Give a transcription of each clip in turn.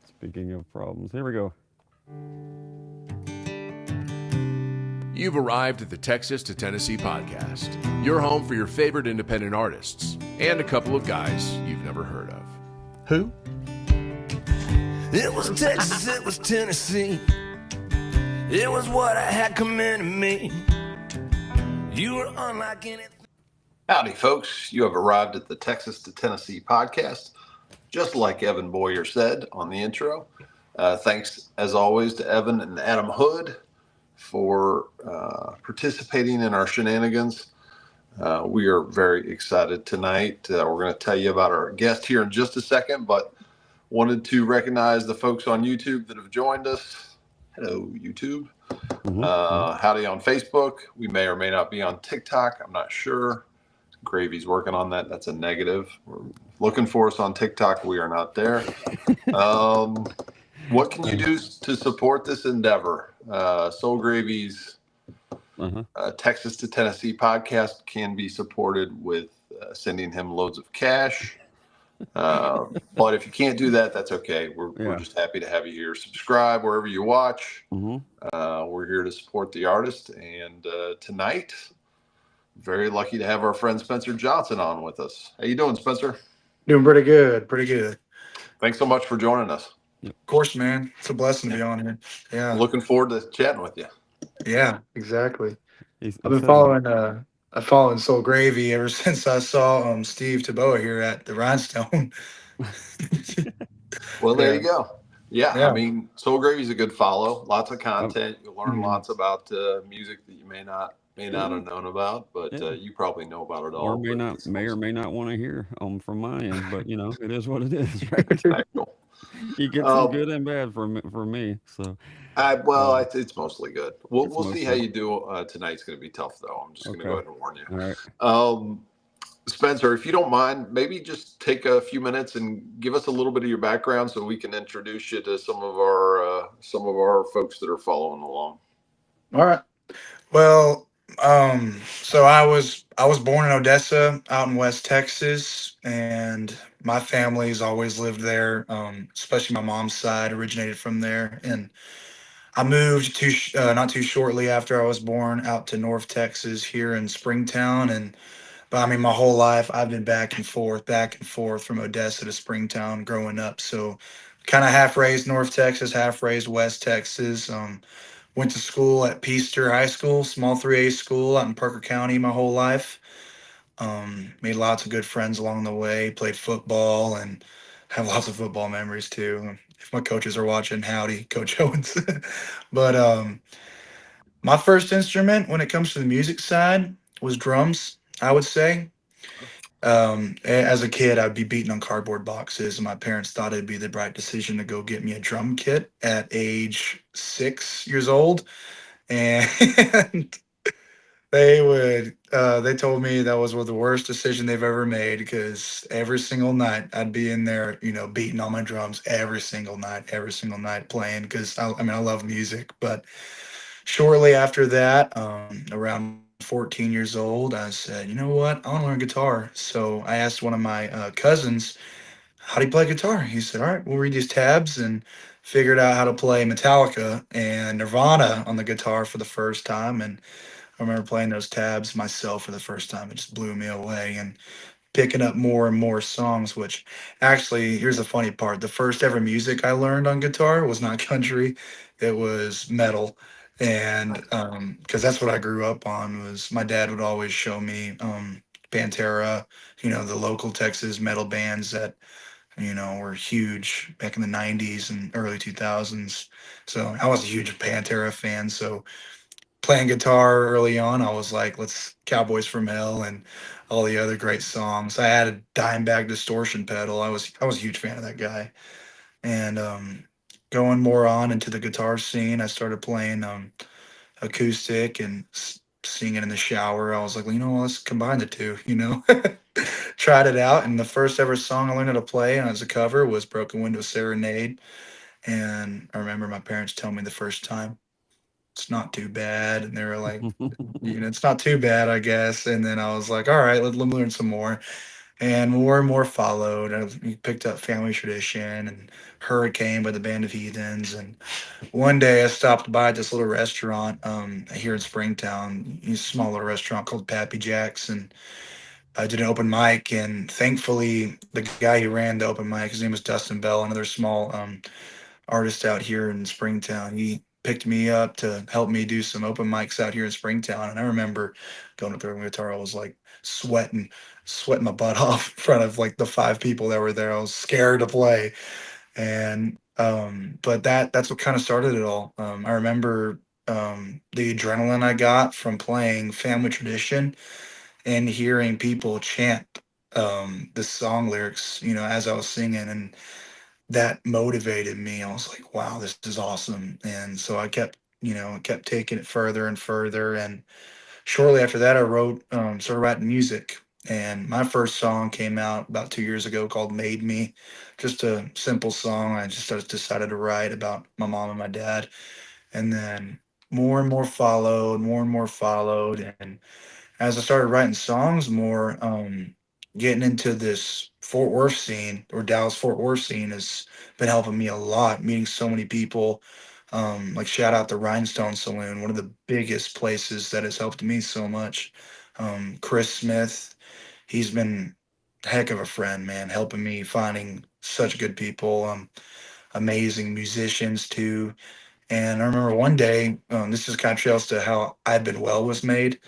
Speaking of problems, here we go. You've arrived at the Texas to Tennessee Podcast, your home for your favorite independent artists and a couple of guys you've never heard of. Who? It was Texas, it was Tennessee. It was what I had coming to me. You were unlike anything. Howdy, folks. You have arrived at the Texas to Tennessee podcast. Just like Evan Boyer said on the intro. Thanks, as always, to Evan and Adam Hood for participating in our shenanigans. We are very excited tonight. We're going to tell you about our guest here in just a second, but wanted to recognize the folks on YouTube that have joined us. Hello, YouTube. Howdy on Facebook. We may or may not be on TikTok. I'm not sure. Gravy's working on that. That's a negative. We're looking for us on TikTok. We are not there. What can you do to support this endeavor? Soul Gravy's Texas to Tennessee podcast can be supported with sending him loads of cash. But if you can't do that, that's okay. We're just happy to have you here. Subscribe wherever you watch. We're here to support the artist. And tonight, very lucky to have our friend Spencer Johnson on with us. How you doing, Spencer? Doing pretty good, pretty good. Thanks so much for joining us. Of course, man. It's a blessing to be on here. Yeah. Looking forward to chatting with you. Yeah, exactly. I've been following Soul Gravy ever since I saw Steve Taboa here at the Rhinestone. Well, there you go. Yeah, I mean, Soul Gravy's a good follow. Lots of content. You'll learn lots about music that you may not have known about, but you probably know about it all. Or may or may not want to hear from my end, but it is what it is, right? You get some good and bad from me. So, it's mostly good. We'll see how you do. Tonight's going to be tough, though. I'm just going to go ahead and warn you. All right. Spencer, if you don't mind, maybe just take a few minutes and give us a little bit of your background so we can introduce you to some of our folks that are following along. All right. Well, so I was born in Odessa, out in West Texas, and my family's always lived there. Especially my mom's side originated from there, and I moved not too shortly after I was born out to North Texas here in Springtown, but I mean my whole life I've been back and forth from Odessa to Springtown growing up. So kind of half raised North Texas, half raised West Texas. Went to school at Peaster High School, small 3A school out in Parker County my whole life. Made lots of good friends along the way, played football, and have lots of football memories too. If my coaches are watching, howdy, Coach Owens. But my first instrument when it comes to the music side was drums, I would say. As a kid, I'd be beating on cardboard boxes, and my parents thought it'd be the right decision to go get me a drum kit at age 6 years old. And they told me that was the worst decision they've ever made, because every single night I'd be in there, beating on my drums every single night playing, because I love music. But shortly after that, around 14 years old, I said, you know what? I want to learn guitar. So I asked one of my cousins, how do you play guitar? He said, all right, we'll read these tabs, and figured out how to play Metallica and Nirvana on the guitar for the first time. And I remember playing those tabs myself for the first time. It just blew me away, and picking up more and more songs, which actually, here's the funny part. The first ever music I learned on guitar was not country. It was metal. And because that's what I grew up on. Was my dad would always show me Pantera, the local Texas metal bands that were huge back in the 90s and early 2000s. So I was a huge Pantera fan. So playing guitar early on, I was like, let's Cowboys from Hell and all the other great songs. I had a Dimebag distortion pedal. I was a huge fan of that guy. And going more on into the guitar scene, I started playing acoustic and singing in the shower. I was like, well, let's combine the two, Tried it out, and the first ever song I learned how to play as a cover was Broken Window Serenade. And I remember my parents telling me the first time, it's not too bad. And they were like, it's not too bad, I guess. And then I was like, all right, let me learn some more. And more followed. We picked up Family Tradition and Hurricane by the Band of Heathens. And one day I stopped by at this little restaurant here in Springtown, a small little restaurant called Pappy Jack's. And I did an open mic. And thankfully, the guy who ran the open mic, his name was Dustin Bell, another small artist out here in Springtown. He picked me up to help me do some open mics out here in Springtown. And I remember going up there with my guitar. I was like sweating my butt off in front of like the 5 people that were there. I was scared to play. And but that's what kind of started it all. I remember the adrenaline I got from playing Family Tradition and hearing people chant the song lyrics, as I was singing, and that motivated me. I was like, wow, this is awesome. And so I kept taking it further and further. And shortly after that, I started writing music. And my first song came out about 2 years ago called Made Me. Just a simple song. I just decided to write about my mom and my dad. And then more and more followed, more and more followed. And as I started writing songs more, getting into this Fort Worth scene, or Dallas Fort Worth scene, has been helping me a lot. Meeting so many people, like shout out the Rhinestone Saloon, one of the biggest places that has helped me so much. Chris Smith, he's been a heck of a friend, man, helping me finding such good people, amazing musicians too. And I remember one day, this is kind of trails to how I've Been Well was made.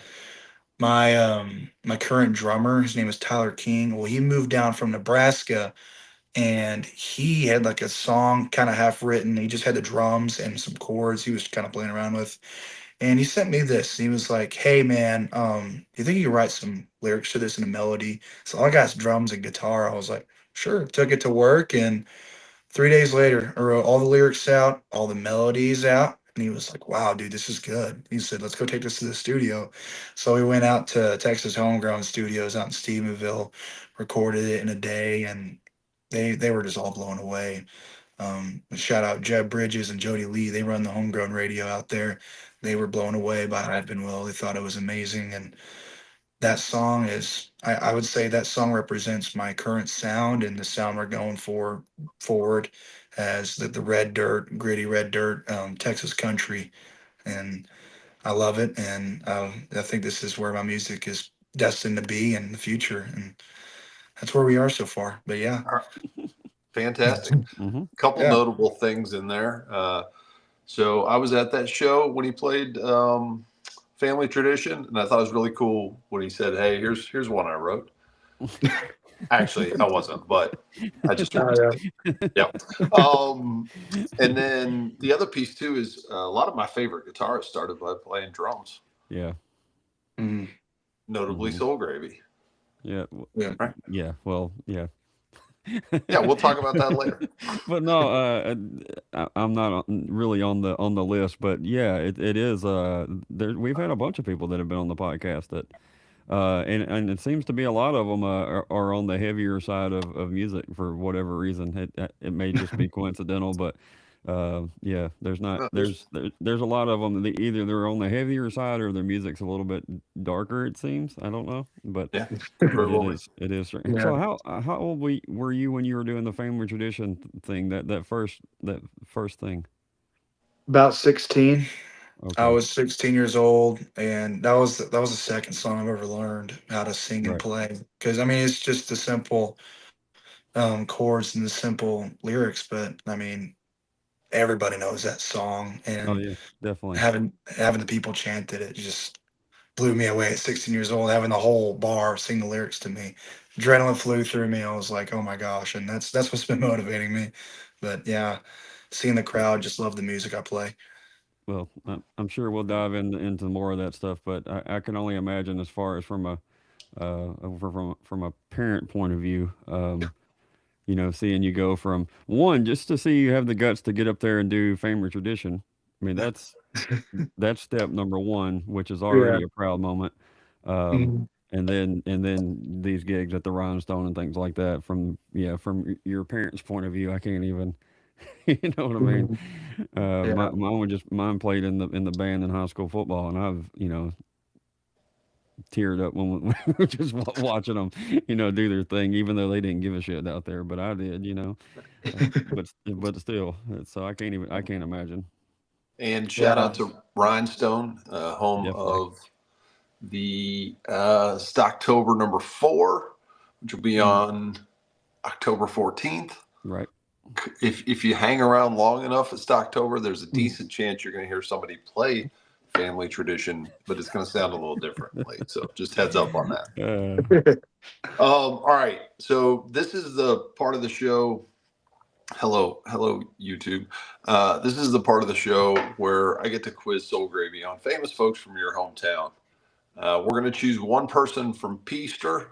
My current drummer, his name is Tyler King. Well, he moved down from Nebraska, and he had like a song kind of half written. He just had the drums and some chords he was kind of playing around with. And he sent me this. He was like, "Hey man, you think you could write some lyrics to this in a melody?" So all I got is drums and guitar. I was like, sure. Took it to work, and 3 days later, I wrote all the lyrics out, all the melodies out. And he was like, wow, dude, this is good. He said, let's go take this to the studio. So we went out to Texas Homegrown Studios out in Stephenville, recorded it in a day, and they were just all blown away. Shout out Jeb Bridges and Jody Lee. They run the homegrown radio out there. They were blown away by I've Been Well. They thought it was amazing. And that song is, I would say that song represents my current sound and the sound we're going for forward as the red dirt, gritty red dirt, Texas country. And I love it. And I think this is where my music is destined to be in the future. And that's where we are so far. But yeah. Fantastic. Couple notable things in there. So I was at that show when he played Family Tradition, and I thought it was really cool when he said, "Hey, here's one I wrote." Actually, I wasn't, but I just yeah. And then the other piece too is a lot of my favorite guitarists started by playing drums. Yeah. Notably, Soul Gravy. Yeah. Right? Yeah. Well, yeah. Yeah, we'll talk about that later. But no, I'm not really on the list. But yeah, it is. We've had a bunch of people that have been on the podcast that, and it seems to be a lot of them are on the heavier side of music for whatever reason. It may just be coincidental, but yeah, there's a lot of them that either they're on the heavier side or their music's a little bit darker. It seems. I don't know, but yeah, it is. Yeah. So how old were you when you were doing the Family Tradition thing? That first thing. About 16. Okay. I was 16 years old, and that was the second song I've ever learned how to sing and Right. play. Because I mean, it's just the simple chords and the simple lyrics, but I mean, everybody knows that song, Oh and yeah, definitely. having the people chant it just blew me away at 16 years old. Having the whole bar sing the lyrics to me, adrenaline flew through me. I was like, oh my gosh, and that's what's been motivating me. But yeah, seeing the crowd just love the music I play. Well, I'm sure we'll dive into more of that stuff, but I can only imagine as far as from a parent point of view, seeing you go from one just to see you have the guts to get up there and do Family Tradition. I mean, that's step number one, which is Yeah. already a proud moment. Um, Mhm. and then these gigs at the Rhinestone and things like that. From your parents' point of view, I can't even. You know what I mean? Mhm. My Yeah. mine played in the band in high school football, and I've teared up when we were just watching them, do their thing, even though they didn't give a shit out there, but I did, but still, so I can't imagine. And shout Yeah. out to Rhinestone, home Definitely. of the Stocktober #4, which will be on October 14th. Right. If you hang around long enough at Stocktober, there's a decent chance you're going to hear somebody play Family Tradition, but it's going to sound a little differently. So just heads up on that. All right. So this is the part of the show. Hello, YouTube. This is the part of the show where I get to quiz Soul Gravy on famous folks from your hometown. We're going to choose one person from Peaster.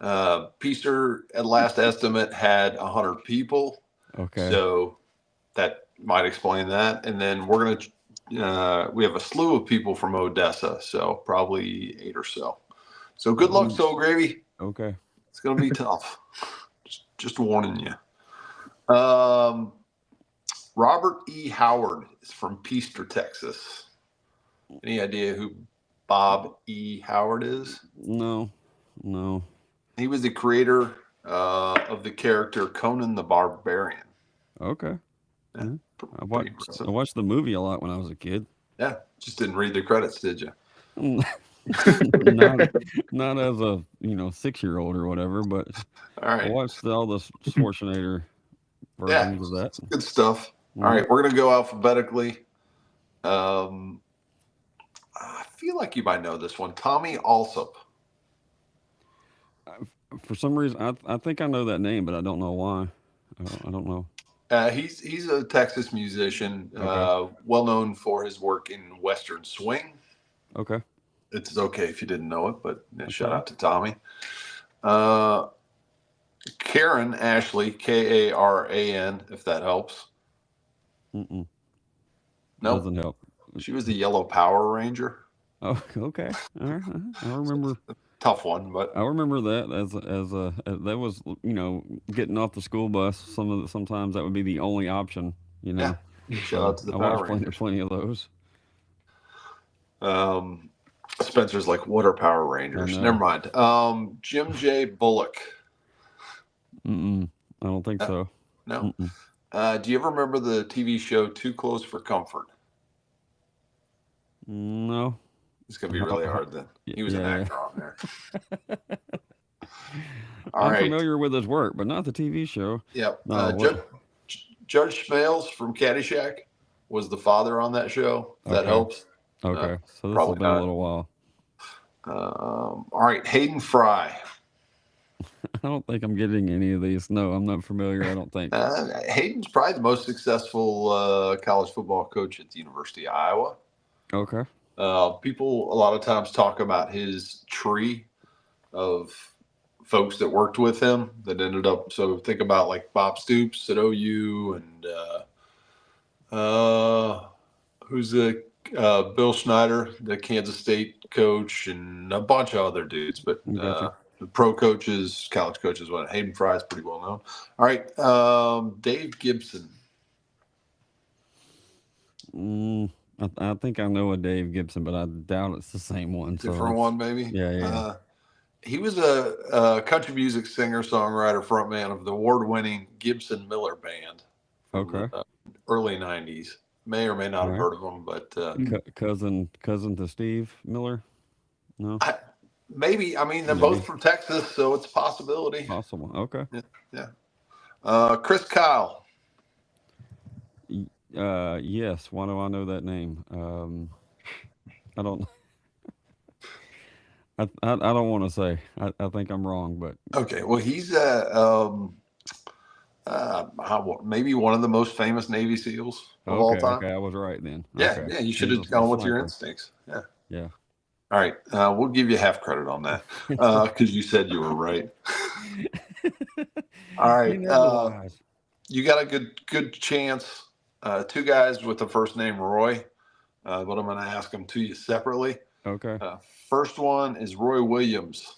Peaster, at last estimate, had 100 people. Okay. So that might explain that. And then we're going to, we have a slew of people from Odessa. So probably 8 or so. So good luck, Soul Gravy. Okay. It's going to be tough. Just warning you. Robert E. Howard is from Peaster, Texas. Any idea who Bob E. Howard is? No. He was the creator of the character Conan the Barbarian. Okay. Yeah, I watched the movie a lot when I was a kid. Yeah, just didn't read the credits, did you? not as a 6-year-old or whatever, but All right. I watched all the Schwarzenegger versions of that. Good stuff. All right, we're gonna go alphabetically. I feel like you might know this one. Tommy Alsop. For some reason, I think I know that name, but I don't know why. I don't know. He's a Texas musician, Okay. well known for his work in Western swing. Okay. It's okay if you didn't know it, but shout Okay. out to Tommy. Karen Ashley, Karan, if that helps. No. Nope. Doesn't help. She was the Yellow Power Ranger. Oh, okay. All right. I remember. Tough one, but I remember that as that was getting off the school bus. Sometimes that would be the only option. Yeah. Shout out to the I Power watched Rangers. plenty of those. Spencer's like, what are Power Rangers? Never mind. Jim J. Bullock. I don't think so. No. Do you ever remember the TV show Too Close for Comfort? No. It's going to be really hard then. He was an actor on there. I'm familiar with his work, but not the TV show. Yep. No, Judge Smales from Caddyshack was the father on that show. If that helps. Okay. So this has been a little while. All right. Hayden Fry. I don't think I'm getting any of these. No, I'm not familiar. I don't think. Hayden's probably the most successful college football coach at the University of Iowa. Okay. People a lot of times talk about his tree of folks that worked with him that ended up. So think about like Bob Stoops at OU and who's the Bill Schneider, the Kansas State coach, and a bunch of other dudes. But Gotcha. the pro coaches, college coaches, what Hayden Fry is pretty well known. All right, Dave Gibson. I think I know a Dave Gibson, but I doubt it's the same one. Different one, maybe. Yeah. He was a country music singer, songwriter, frontman of the award-winning Gibson Miller Band. Okay. Early '90s. May or may not have heard of him, but cousin to Steve Miller. No. Maybe. I mean, they're both from Texas, so it's a possibility. Possible. Okay. Yeah. Chris Kyle. Yes. Why do I know that name? I don't. I don't want to say. I think I'm wrong, but Okay. Well, he's maybe one of the most famous Navy SEALs of all time. Okay, I was right then. Yeah. Okay. Yeah. You should have gone with your instincts. Yeah. Yeah. All right. We'll give you half credit on that because you said you were right. All right. You got a good chance. 2 guys with the first name Roy, but I'm going to ask them to you separately. Okay. First one is Roy Williams.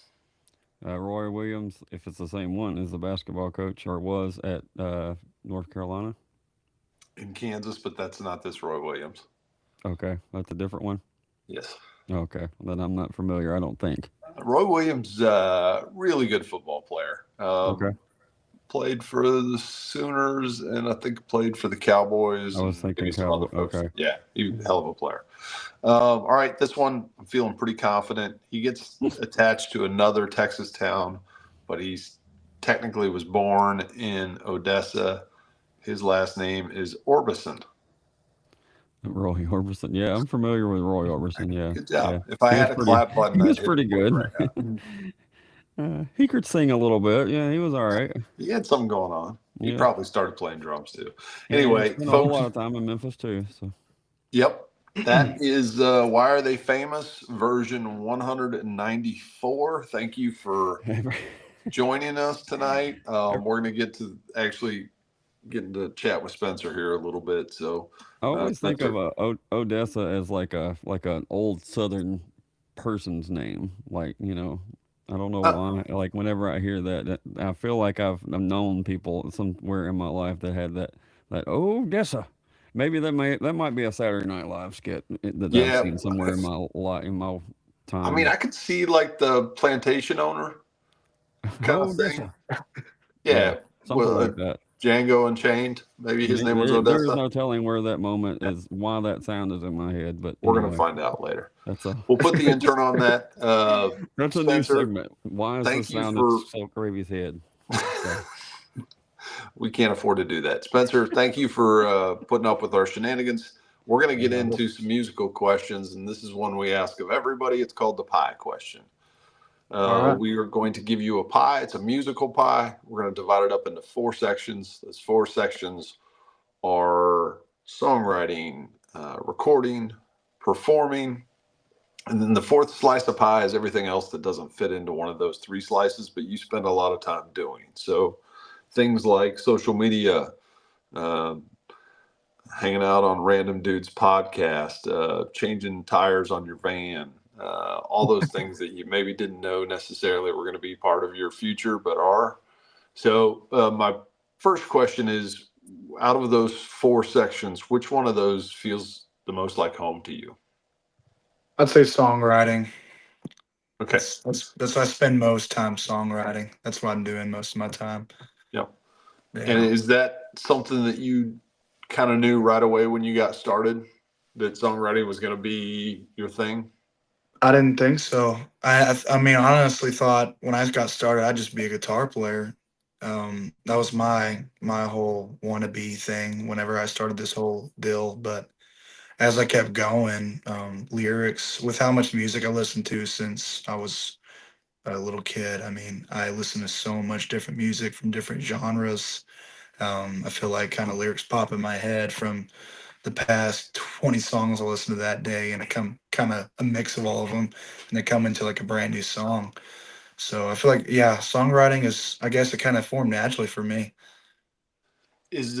Roy Williams, if it's the same one, is the basketball coach or was at North Carolina. In Kansas, but that's not this Roy Williams. Okay. That's a different one. Yes. Okay, then I'm not familiar. I don't think. Roy Williams, really good football player. Okay, Played for the Sooners and I think played for the I Cowboys was and maybe thinking some other cowboy. folks. Okay. Yeah, he was a hell of a player. All right, this one I'm feeling pretty confident. He gets attached to another Texas town, but he's technically was born in Odessa. His last name is Orbison. Roy Orbison. Yeah, I'm familiar with Roy Orbison. Yeah, Good yeah. job. If I He was had a pretty. clap button, He I'd was hit it pretty for you good. right now. He could sing a little bit. Yeah, he was all right. He had something going on. He Yeah, probably started playing drums too. yeah. He Anyway, spent a whole folks, lot of time in Memphis too. So. yep. That is Why Are They Famous? Version 194. Thank you for joining us tonight. We're going to get to actually getting to chat with Spencer here a little bit. So, I always think of Spencer, Odessa as like an old Southern person's name. Like I don't know uh, why. Like whenever I hear that, I feel like I've known people somewhere in my life that had that Odessa. Maybe that might be a Saturday Night Live skit that I've yeah, seen somewhere in my I mean, time. I could see like the plantation owner kind of thing. Odessa. Yeah, Yeah, something well, like that. Django Unchained. Maybe his name was There is Odessa. no telling where that moment is, why that sound is in my head. But We're going to anyway, find out later. that's a We'll put the intern on that. that's a new Spencer, segment. Why is the thank you sound in for. Silk Gravy's head? So, We can't afford to do that. Spencer, thank you for putting up with our shenanigans. We're going to get into some musical questions, and this is one we ask of everybody. It's called the pie question. All right. We are going to give you a pie. It's a musical pie. We're going to divide it up into 4 sections. Those 4 sections are songwriting, recording, performing, and then the fourth slice of pie is everything else that doesn't fit into one of those 3 slices, but you spend a lot of time doing. So things like social media, um, hanging out on random dudes podcast, changing tires on your van, all those things that you maybe didn't know necessarily were going to be part of your future, but are. So my first question is, out of those 4 sections, which one of those feels the most like home to you? I'd say songwriting. Okay. That's what I spend most time songwriting. That's what I'm doing most of my time. Yep. And Yeah. is that something that you kind of knew right away when you got started, that songwriting was going to be your thing? I didn't think so. I mean, I honestly thought when I got started, I'd just be a guitar player. That was my whole wannabe thing whenever I started this whole deal. But as I kept going, lyrics with how much music I listened to since I was a little kid. I mean, I listened to so much different music from different genres. I feel like kind of lyrics pop in my head from the past 20 songs I listened to that day, and it come kind of a mix of all of them, and they come into like a brand new song. So I feel like, yeah, songwriting is, I guess, it kind of formed naturally for me. Is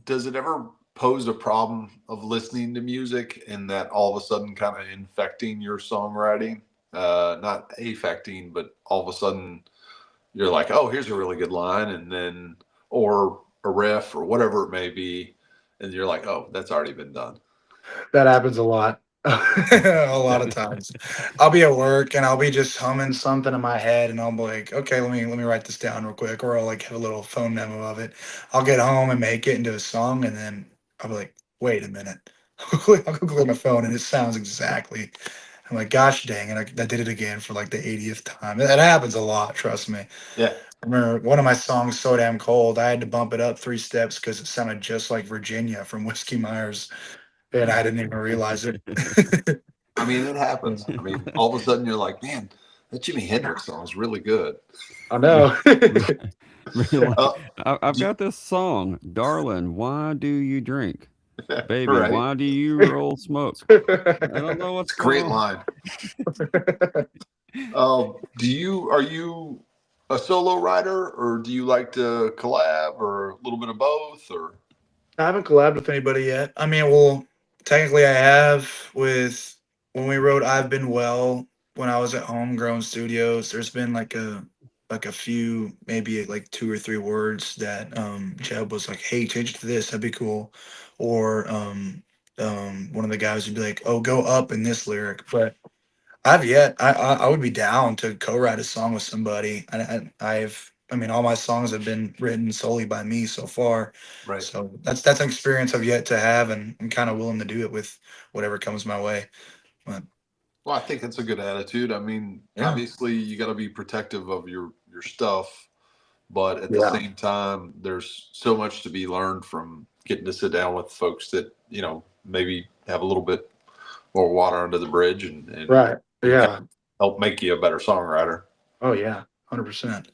does it ever pose a problem of listening to music and that all of a sudden kind of infecting your songwriting? Not affecting, but all of a sudden you're like, oh, here's a really good line, and then or a riff or whatever it may be, and you're like, oh, that's already been done. That happens a lot. A lot Yeah. of times. I'll be at work and I'll be just humming something in my head and I'll be like, okay, let me write this down real quick, or I'll like have a little phone memo of it. I'll get home and make it into a song and then I'll be like, wait a minute. I'll go clear my phone and it sounds exactly. I'm like, gosh dang it, I did it again for like the 80th time. That happens a lot, trust me. Yeah. I remember one of my songs, So Damn Cold, I had to bump it up 3 steps because it sounded just like Virginia from Whiskey Myers, and I didn't even realize it. I mean, it happens. I mean, all of a sudden you're like, man, that Jimi Hendrix song is really good. I know. Really, Uh, I've do- got this song, "Darling, Why Do You Drink?" Baby, right. why do you roll smoke? I don't know what's It's a going great on. line. Are you a solo writer, or do you like to collab, or a little bit of both, or I haven't collabed with anybody yet. I mean, well, technically I have with when we wrote I've Been Well when I was at Homegrown Studios. There's been like a few, maybe like 2 or 3 words that Jeb was like, hey, change it to this, that'd be cool. Or one of the guys would be like, "Oh, go up in this lyric," but I've yet. I would be down to co-write a song with somebody. I mean, all my songs have been written solely by me so far, Right. so that's an experience I've yet to have, and I'm kind of willing to do it with whatever comes my way. But Well, I think it's a good attitude. I mean, yeah, obviously, you got to be protective of your stuff, but at the yeah, same time, there's so much to be learned from getting to sit down with folks that maybe have a little bit more water under the bridge, right, and kind yeah, of help make you a better songwriter. oh yeah, 100%.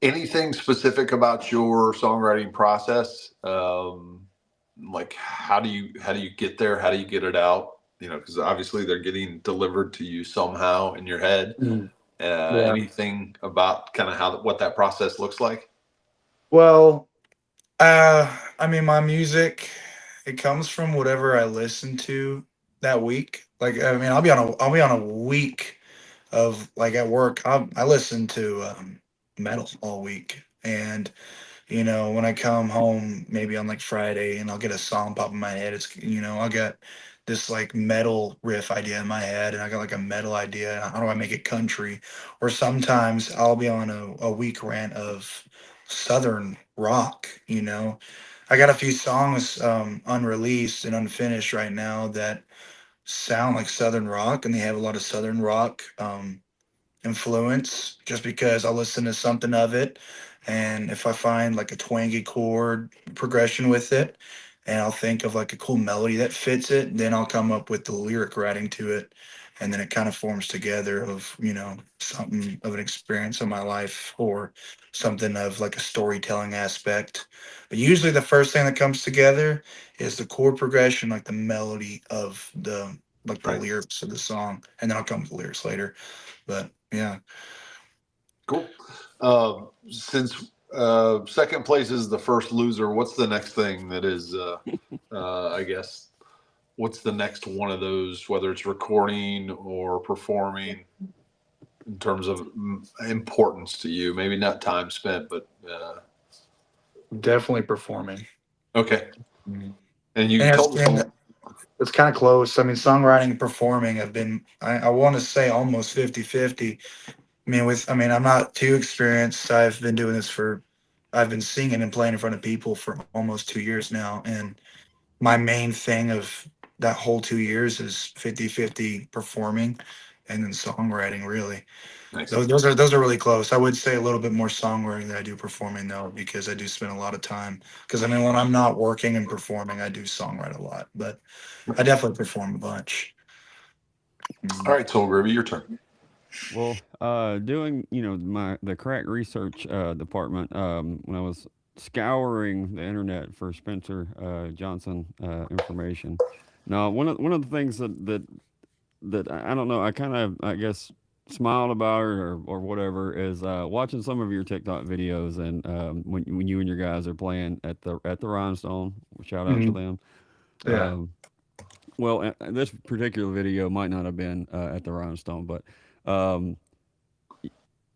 Anything specific about your songwriting process? Like how do you get there? How do you get it out? Because obviously they're getting delivered to you somehow in your head. Mm, yeah. Anything about kind of what that process looks like? Well, I mean, my music, it comes from whatever I listen to that week. Like, I mean, I'll be on a week of like at work. I listen to metal all week, and when I come home, maybe on like Friday, and I'll get a song pop in my head. I'll get this like metal riff idea in my head, and I got like a metal idea. And how do I make it country? Or sometimes I'll be on a week rant of southern rock. I got a few songs unreleased and unfinished right now that sound like southern rock, and they have a lot of southern rock influence just because I'll listen to something of it. And if I find like a twangy chord progression with it, and I'll think of like a cool melody that fits it, then I'll come up with the lyric writing to it. And then it kind of forms together of, something of an experience of my life or something of like a storytelling aspect. But usually the first thing that comes together is the chord progression, like the melody of the Right. lyrics of the song. And then I'll come with the lyrics later. But yeah. Cool. Since second place is the first loser, what's the next thing that is? I guess what's the next one of those? Whether it's recording or performing, in terms of importance to you, maybe not time spent, but Definitely performing. okay. Mhm. And you And told us it's kind of close. I mean, songwriting and performing have been, I want to say almost 50-50. I mean, I'm not too experienced. I've been singing and playing in front of people for almost 2 years now. And my main thing of that whole 2 years is 50-50 performing and then songwriting, really. nice. Those are really close. I would say a little bit more songwriting than I do performing though, because I do spend a lot of time. Because I mean, when I'm not working and performing, I do songwrite a lot, but I definitely perform a bunch. All Mm. right, Soul Groovy, your turn. Well, doing the crack research department, when I was scouring the internet for Spencer Johnson information. Now, one of the things that I don't know, I kind of, I guess, smiled about it, or whatever, is watching some of your TikTok videos, and when you and your guys are playing at the Rhinestone. Shout out to Mhm. them. Yeah. Um, well, this particular video might not have been at the Rhinestone, but um,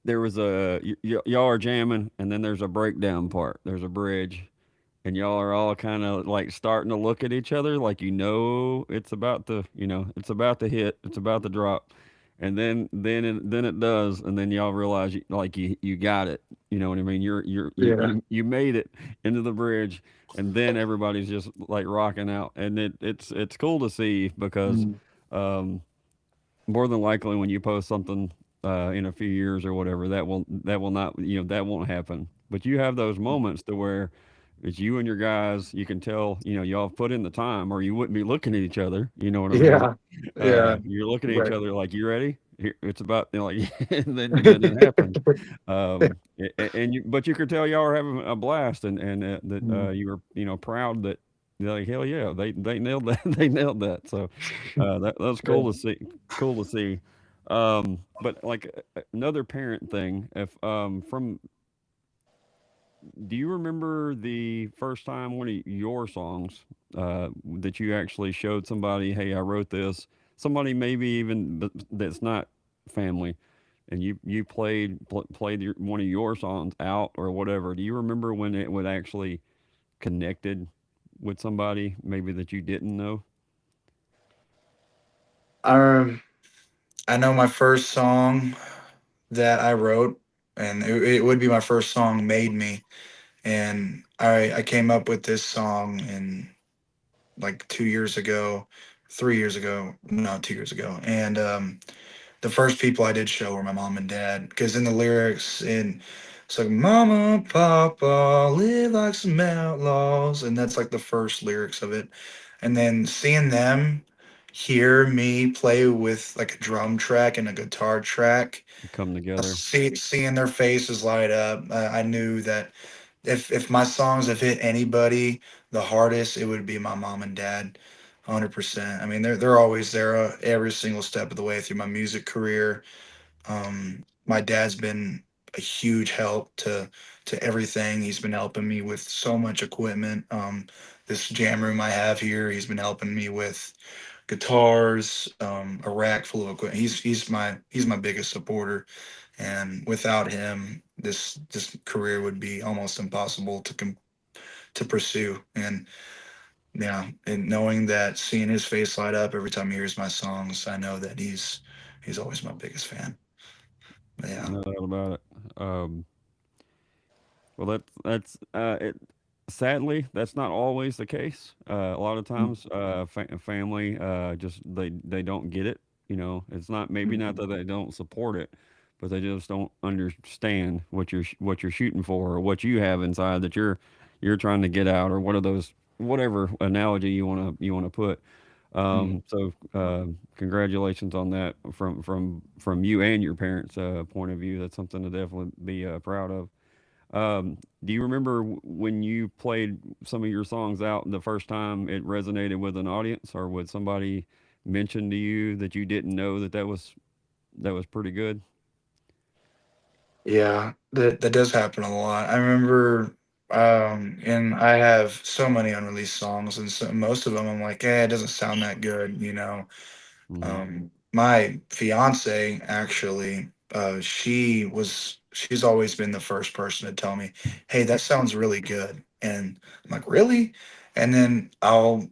there was y'all are jamming, and then there's a breakdown part. There's a bridge, and y'all are all kind of like starting to look at each other, like it's about to hit, it's about to drop, and then it does, and then y'all realize you got it. You know what I mean? Yeah. You made it into the bridge, and then everybody's just like rocking out, and it's cool to see because. Mm. Um, More than likely when you post something in a few years or whatever, that will not, that won't happen. But you have those moments to where it's you and your guys. You can tell, y'all have put in the time, or you wouldn't be looking at each other. You know what I mean? Yeah. Yeah. You're looking at each Right. other like, you ready? Here, it's about, like, and then it happens. But you could tell y'all are having a blast, and that Mm. you were, proud that, like, hell yeah, they nailed that. They nailed that. So that's Yeah. cool to see. Cool to see. But like, another parent thing, if from do you remember the first time one of your songs that you actually showed somebody, hey, I wrote this, somebody maybe even that's not family, and you played one of your songs out or whatever? Do you remember when it would actually connected with somebody maybe that you didn't know? Um, I know my first song that I wrote, and it would be my first song, "Made Me," and I came up with this song in like 2 years ago, 3 years ago, no, 2 years ago, and the first people I did show were my mom and dad, because in the lyrics, it's like "Mama, Papa, live like some outlaws," and that's like the first lyrics of it. And then seeing them hear me play with like a drum track and a guitar track, Come together. seeing their faces light up, I knew that if my songs have hit anybody the hardest, it would be my mom and dad, 100%. I mean, they're always there every single step of the way through my music career. My dad's been a huge help to everything. He's been helping me with so much equipment. This jam room I have here, he's been helping me with guitars, a rack full of equipment. He's my biggest supporter, and without him, this career would be almost impossible to pursue. And yeah, and knowing that, seeing his face light up every time he hears my songs, I know that he's always my biggest fan. But yeah. No doubt about it. Well, that's it. Sadly, that's not always the case. A lot of times, family just they don't get it. You know, it's not maybe not that they don't support it, but they just don't understand what you're shooting for or what you have inside that you're trying to get out or what are those whatever analogy you want to put. Mm. Congratulations on that from you and your parents' point of view. That's something to definitely be proud of. Do you remember when you played some of your songs out the first time it resonated with an audience, or would somebody mention to you that you didn't know that was pretty good? Yeah, that does happen a lot. I remember, and I have so many unreleased songs, and so most of them I'm like, it doesn't sound that good, you know. Hmm. My fiance actually, she's always been the first person to tell me, "Hey, that sounds really good," and I'm like, "Really?" And then I'll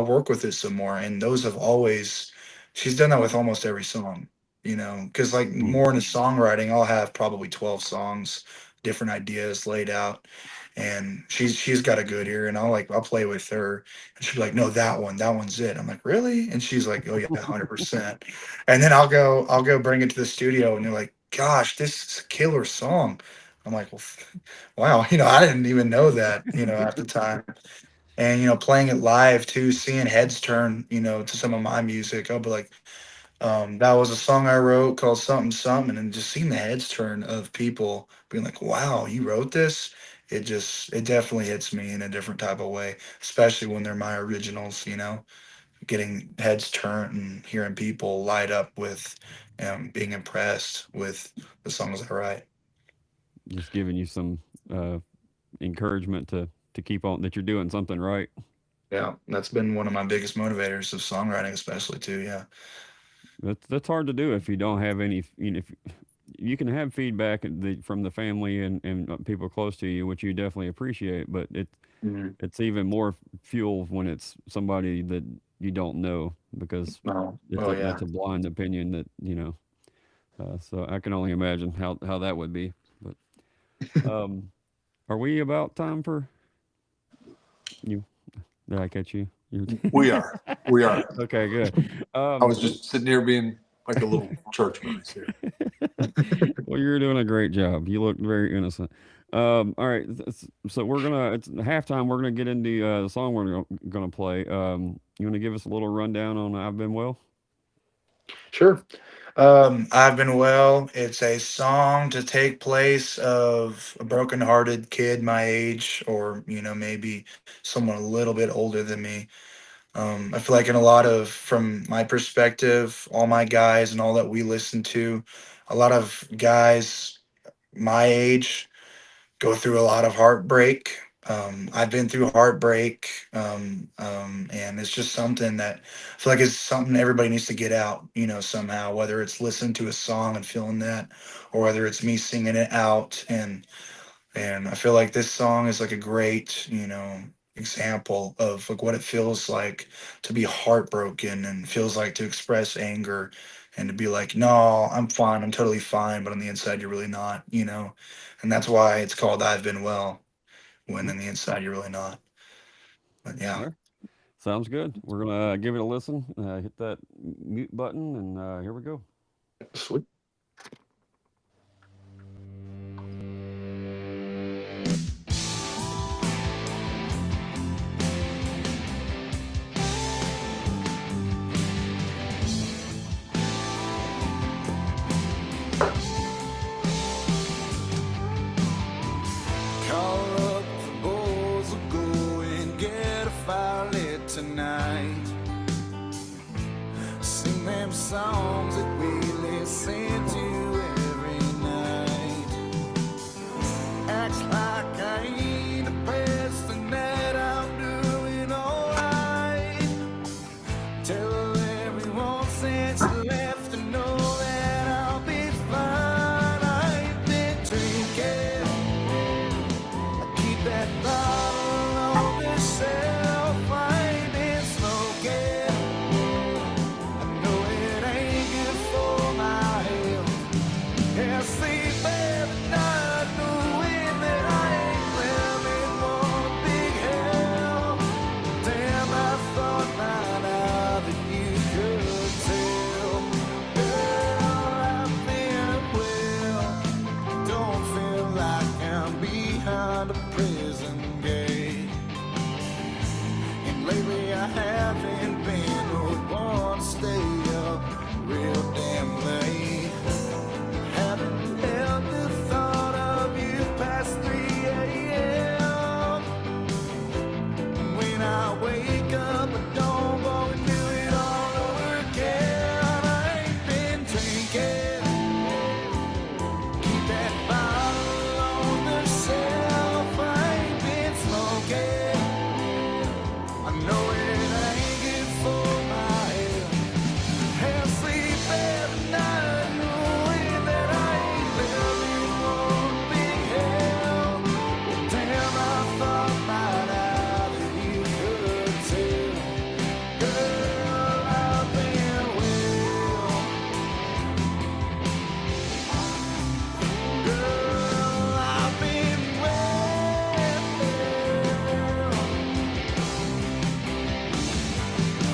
work with it some more, and those have always, she's done that with almost every song, you know, because like more into songwriting, I'll have probably 12 songs, different ideas laid out. And she's got a good ear, and I'll play with her, and she'll be like, "No, that one's it." I'm like, "Really?" And she's like, "Oh yeah, 100%." And then I'll go bring it to the studio, and they're like, "Gosh, this is a killer song." I'm like, "Well, wow, I didn't even know that, at the time." And playing it live too, seeing heads turn, to some of my music, I'll be like, that was a song I wrote called something something, and just seeing the heads turn of people being like, "Wow, you wrote this." It definitely hits me in a different type of way, especially when they're my originals. Getting heads turned and hearing people light up with, being impressed with the songs I write. Just giving you some uh, encouragement to keep on that you're doing something right. Yeah, that's been one of my biggest motivators of songwriting, especially too. Yeah. That's hard to do if you don't have any. If you can have feedback from the family and people close to you, which you definitely appreciate, but Mhm. it's even more fuel when it's somebody that you don't know because Oh that's yeah. a blind opinion that so I can only imagine how that would be. But um, are we about time for you? Did I catch you? You We are. We are. okay? Good. I was Well, just sitting here being like a little church mouse here. well, you're doing a great job. You look very innocent. All right, so we're gonna it's halftime. We're gonna get into the song we're gonna play. You want to give us a little rundown on "I've Been Well"? Sure. I've Been Well. It's a song to take place of a broken-hearted kid my age, or maybe someone a little bit older than me. I feel like in a lot of, from my perspective, all my guys and all that we listen to, a lot of guys my age go through a lot of heartbreak. I've been through heartbreak, and it's just something that I feel like is something everybody needs to get out, somehow, whether it's listening to a song and feeling that, or whether it's me singing it out. And I feel like this song is like a great, example of like what it feels like to be heartbroken and feels like to express anger and to be like, no, I'm fine, I'm totally fine, but on the inside you're really not, you know. And that's why it's called I've Been Well, when Mhm. on the inside you're really not. But yeah. Yeah, sounds good. We're gonna give it a listen. Hit that mute button, and here we go. Sweet. Call up the boys, will go and get a fire lit tonight. Sing them songs that we listen to every night. Acts like I ain't the best and that I'm doing alright. Tell everyone since you left to know that I'll be fine. I've been drinking. I keep that bottle on the shelf. I ain't been smoking. I know it ain't good for my health. Yeah, I sleep every night knowing that I ain't living one big hell. Damn, I thought by now that you could tell. Girl, I've been well. Don't feel like I'm behind a prison gate. And lately I haven't been the one to stay up real damn late. Haven't held the thought of you past 3 a.m. When I wake up, I don't go and do it all over again. I ain't been drinking. Keep that bottle on the shelf. I ain't been smoking. I know it ain't good for my health. Can't sleep every night knowing that I ain't living one big hell. Well, damn, I thought by now that you could tell. Girl, I've been well. Girl, I've been well.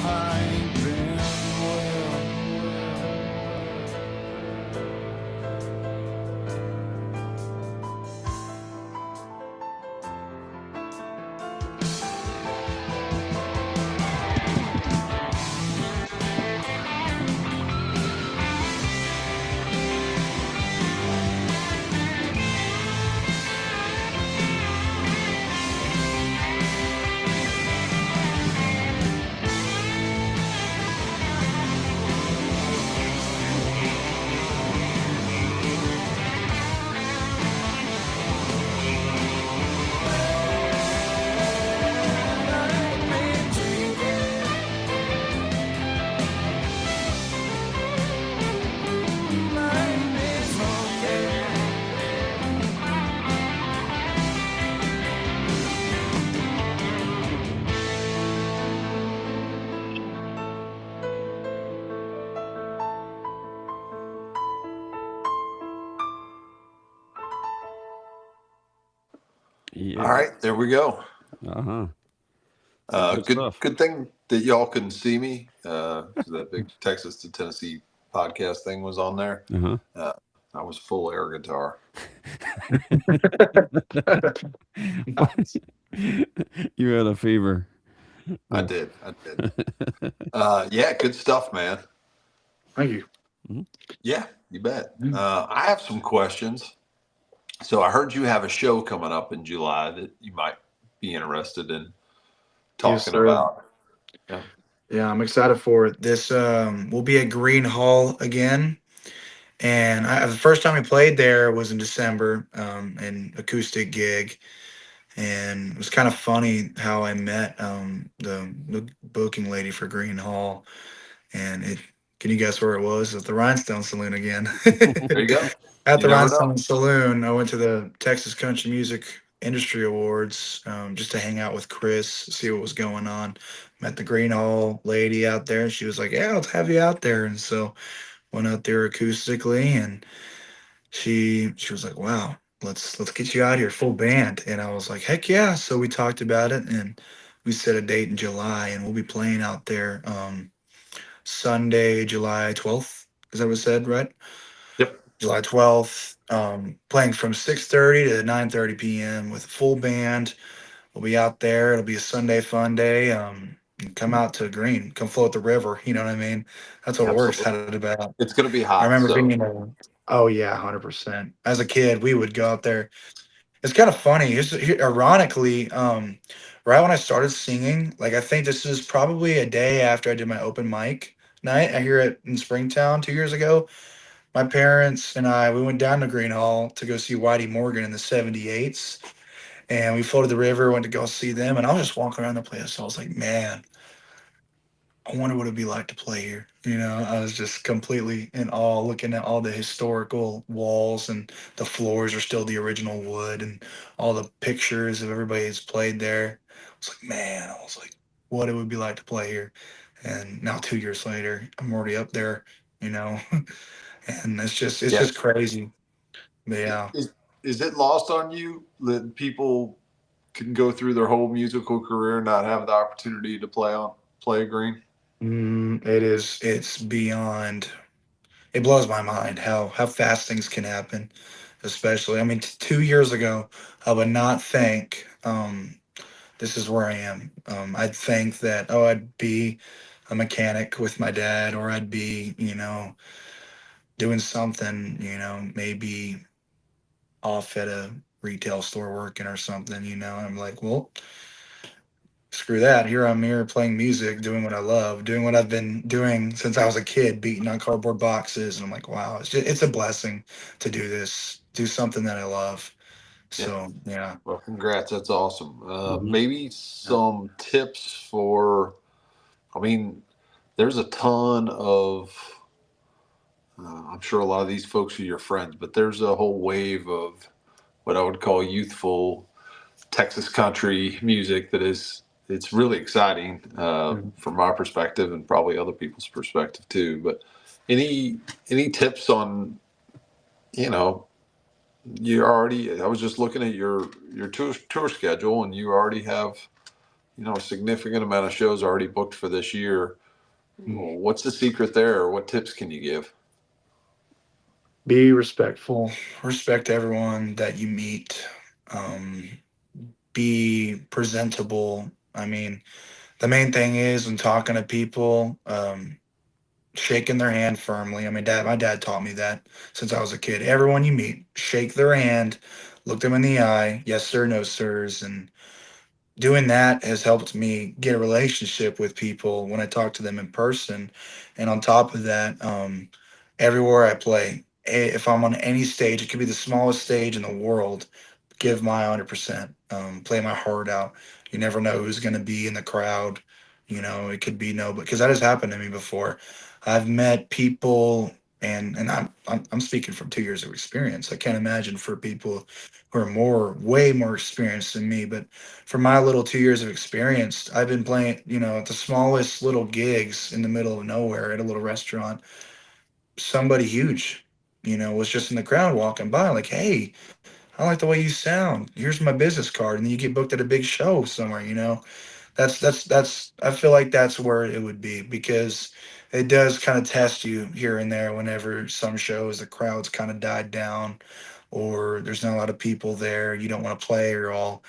I ain't been well. Yeah. All right, there we go. Uh-huh. Good Good stuff. good thing that y'all couldn't see me. That big Texas to Tennessee podcast thing was on there. Uh-huh. I was full air guitar. You had a fever. I did. Yeah, good stuff, man. Thank you. Yeah, you bet. I have some questions. So I heard you have a show coming up in July that you might be interested in talking sir. about. Yeah, I'm excited for it. This will be at Green Hall again. And the first time we played there was in December, an acoustic gig. And it was kind of funny how I met the booking lady for Green Hall. And can you guess where it was? At the Rhinestone Saloon again. There you go. At You the never know. Rhinestone Saloon, I went to the Texas Country Music industry awards, just to hang out with Chris, see what was going on. Met the Green Hall lady out there. She was like, "Yeah, let's have you out there." And so went out there acoustically, and she was like, "Wow, let's get you out here full band." And I was like, "Heck yeah!" So we talked about it, and we set a date in July, and we'll be playing out there Sunday, July 12th. Is that what it said, right? Yep. July 12th. Playing from 6:30 to 9:30 p.m. with a full band. We'll be out there. It'll be a Sunday fun day. Come out to Green, come float the river. You know what I mean? That's what we're Absolutely. excited about. It's going to be I hot. remember So, being, oh yeah, 100%. As a kid, we would go out there. It's kind of funny. Ironically, right when I started singing, like I think this is probably a day after I did my open mic night. I hear it in Springtown 2 years ago. My parents and I, we went down to Green Hall to go see Whitey Morgan in the 78s. And we floated the river, went to go see them. And I was just walking around the place. I was like, man, I wonder what it'd be like to play here. You know, I was just completely in awe looking at all the historical walls, and the floors are still the original wood, and all the pictures of everybody who's played there. I was like, man, I was like, what it would be like to play here. And now 2 years later, I'm already up there, you know, and it's yeah. just crazy. But yeah. Is, is it lost on you that people can go through their whole musical career and not have the opportunity to play green? It is. It's beyond. It blows my mind how fast things can happen. Especially, I mean, 2 years ago, I would not think this is where I am. I'd think that, oh, I'd be a mechanic with my dad, or I'd be, doing something, maybe off at a retail store working or something. I'm like, well, screw that. Here I'm here playing music, doing what I love, doing what I've been doing since I was a kid, beating on cardboard boxes. And I'm like, wow, it's a blessing to do this, do something that I love. Yeah. So yeah. Well, congrats. That's awesome. Mhm. Maybe Yeah. some tips for, I mean, there's a ton of, I'm sure a lot of these folks are your friends, but there's a whole wave of what I would call youthful Texas country music that is, it's really exciting Mhm. from my perspective and probably other people's perspective too. But any any tips on, you know, you already, I was just looking at your tour schedule, and you already have, a significant amount of shows already booked for this year. Well, what's the secret there? What tips can you give? Be respectful. Respect everyone that you meet. Um, be presentable. I mean, the main thing is when talking to people, shaking their hand firmly. I mean, my dad taught me that since I was a kid. Everyone you meet, shake their hand, look them in the eye, yes sir, no sirs, and doing that has helped me get a relationship with people when I talk to them in person. And on top of that, everywhere I play, if I'm on any stage, it could be the smallest stage in the world, give my 100%, play my heart out. You never know who's going to be in the crowd. It could be no, because that has happened to me before. I've met people, and I'm speaking from 2 years of experience. I can't imagine for people who are way more experienced than me, but for my little 2 years of experience, I've been playing, at the smallest little gigs in the middle of nowhere at a little restaurant. Somebody huge, was just in the crowd walking by, like, hey, I like the way you sound. Here's my business card. And then you get booked at a big show somewhere. That's I feel like that's where it would be, because it does kind of test you here and there whenever some shows the crowd's kind of died down, or there's not a lot of people there, you don't want to play or all.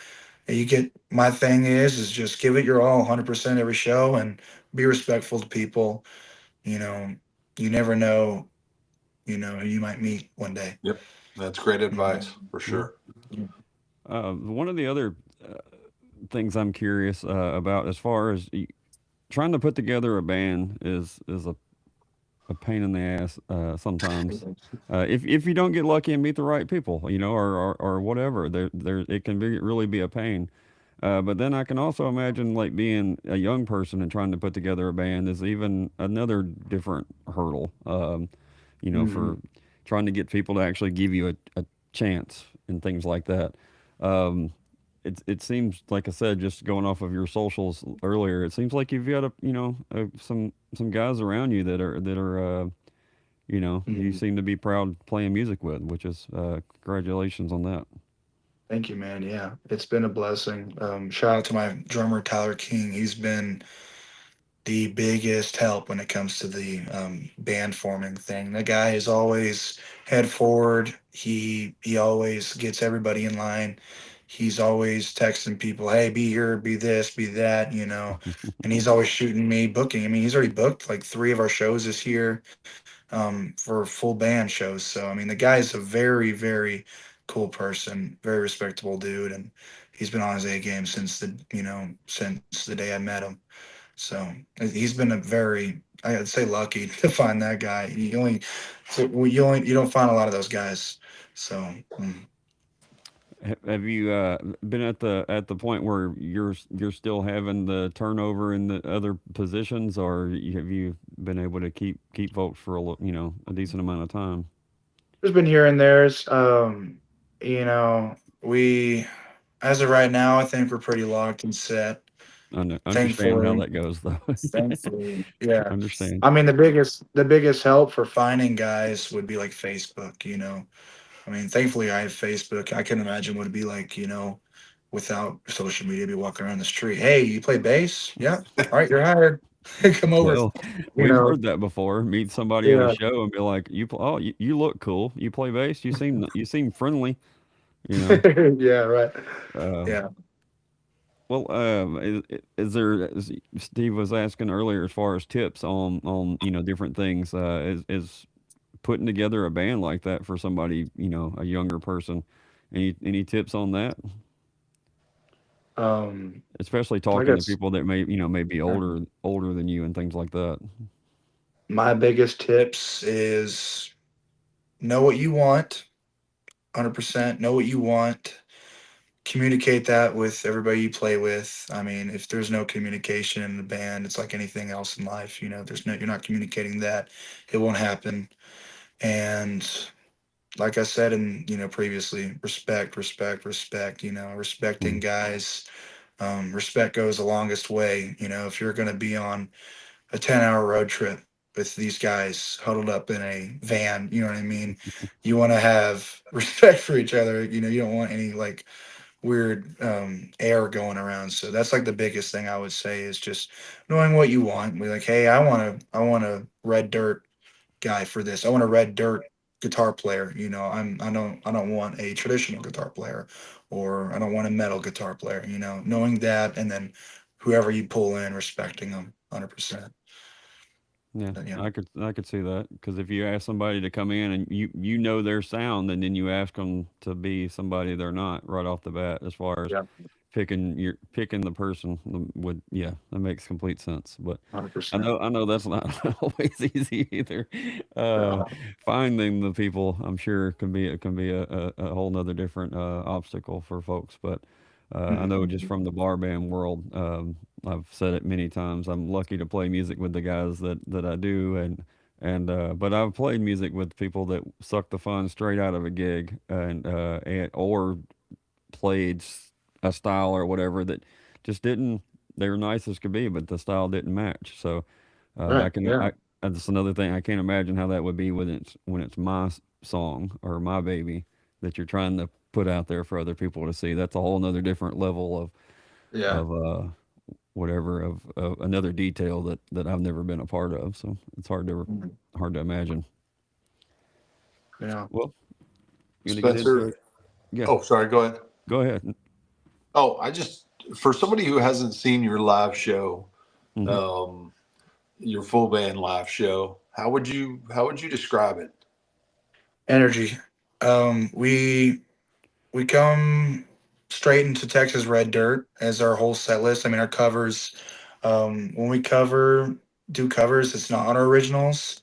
You get my thing is just give it your all 100% every show, and be respectful to people. You know, you never know, who you might meet one day. Yep, that's great Mhm. advice for sure. One of the other uh, things I'm curious about, as far as trying to put together a band, is a pain in the ass sometimes. If you don't get lucky and meet the right people, or whatever, there it can really be a pain. But then I can also imagine like being a young person and trying to put together a band is even another different hurdle. For trying to get people to actually give you a chance and things like that. it seems like I said, just going off of your socials earlier, it seems like you've got some guys around you that are you Mhm. seem to be proud playing music with, which is congratulations on that. Thank you, man. Yeah, it's been a blessing. Shout out to my drummer Tyler King. He's been the biggest help when it comes to the band forming thing. The guy is always head forward. He always gets everybody in line. He's always texting people, "Hey, be here, be this, be that," And he's always shooting me, booking. I mean, he's already booked like three of our shows this year for full band shows. So I mean, the guy's a very, very cool person, very respectable dude, and he's been on his A game since the day I met him. So he's been a very, I'd say, lucky to find that guy. You don't find a lot of those guys. So Have you been at the point where you're still having the turnover in the other positions, or have you been able to keep folks for a decent amount of time? there's been here and there's, we as of right now, I think we're pretty locked and set. Understand how Thankfully, that goes though. yeah. Understand. I mean, the biggest help for finding guys would be like Facebook. I mean, thankfully, I have Facebook. I can imagine what it'd be like, without social media, be walking around the street. Hey, you play bass? Yeah. All right, you're hired. Come over. Well, You we've know, heard that before. Meet somebody at a yeah, show and be like, you look cool. You play bass. You seem friendly." You know. yeah, right. Um, Yeah. well, is there? Steve was asking earlier as far as tips on different things. Is putting together a band like that for somebody, a younger person. Any tips on that? Um, Especially I talking to guess people that may be older than you and things like that. my biggest tips is know what you want, 100%. Know what you want. Communicate that with everybody you play with. I mean, if there's no communication in the band, it's like anything else in life. There's no, you're not communicating that, it won't happen. And like I said, and previously, respect, respect, respect. Respecting Mm. guys. Respect goes the longest way. If you're going to be on a 10-hour road trip with these guys huddled up in a van, you know what I mean? You want to have respect for each other. You don't want any like weird air going around. So that's like the biggest thing I would say is just knowing what you want. Be like, hey, I want a red dirt guy for this. I want a red dirt guitar player. I don't want a traditional guitar player, or I don't want a metal guitar player. Knowing that, and then whoever you pull in, respecting them 100%. Yeah, Yeah. I could see that because if you ask somebody to come in and you know their sound, and then you ask them to be somebody they're not right off the bat, as far as Yeah. picking the person would, yeah, that makes complete sense. But one Hundred I percent. know I know that's not always easy either. Uh, Yeah. Finding the people, I'm sure, can be a whole nother different obstacle for folks. But I know just Mhm. from the bar band world, I've said it many times. I'm lucky to play music with the guys that I do, and but I've played music with people that suck the fun straight out of a gig, or played a style or whatever that just didn't. They were nice as could be, but the style didn't match. So I Right. can. Yeah. That's another thing. I can't imagine how that would be when it's my song or my baby that you're trying to put out there for other people to see. That's a whole nother different level Yeah. of whatever of another detail that I've never been a part of. So it's Mhm. hard to imagine. Yeah. Well, you gonna get into Spencer. it? Yeah, Oh, sorry. Go ahead. go ahead. Oh, for somebody who hasn't seen your live show, Hmm. um, your full band live show, how would you describe it? Energy. We come straight into Texas Red Dirt as our whole set list. I mean, our covers. When we do covers, it's not on our originals.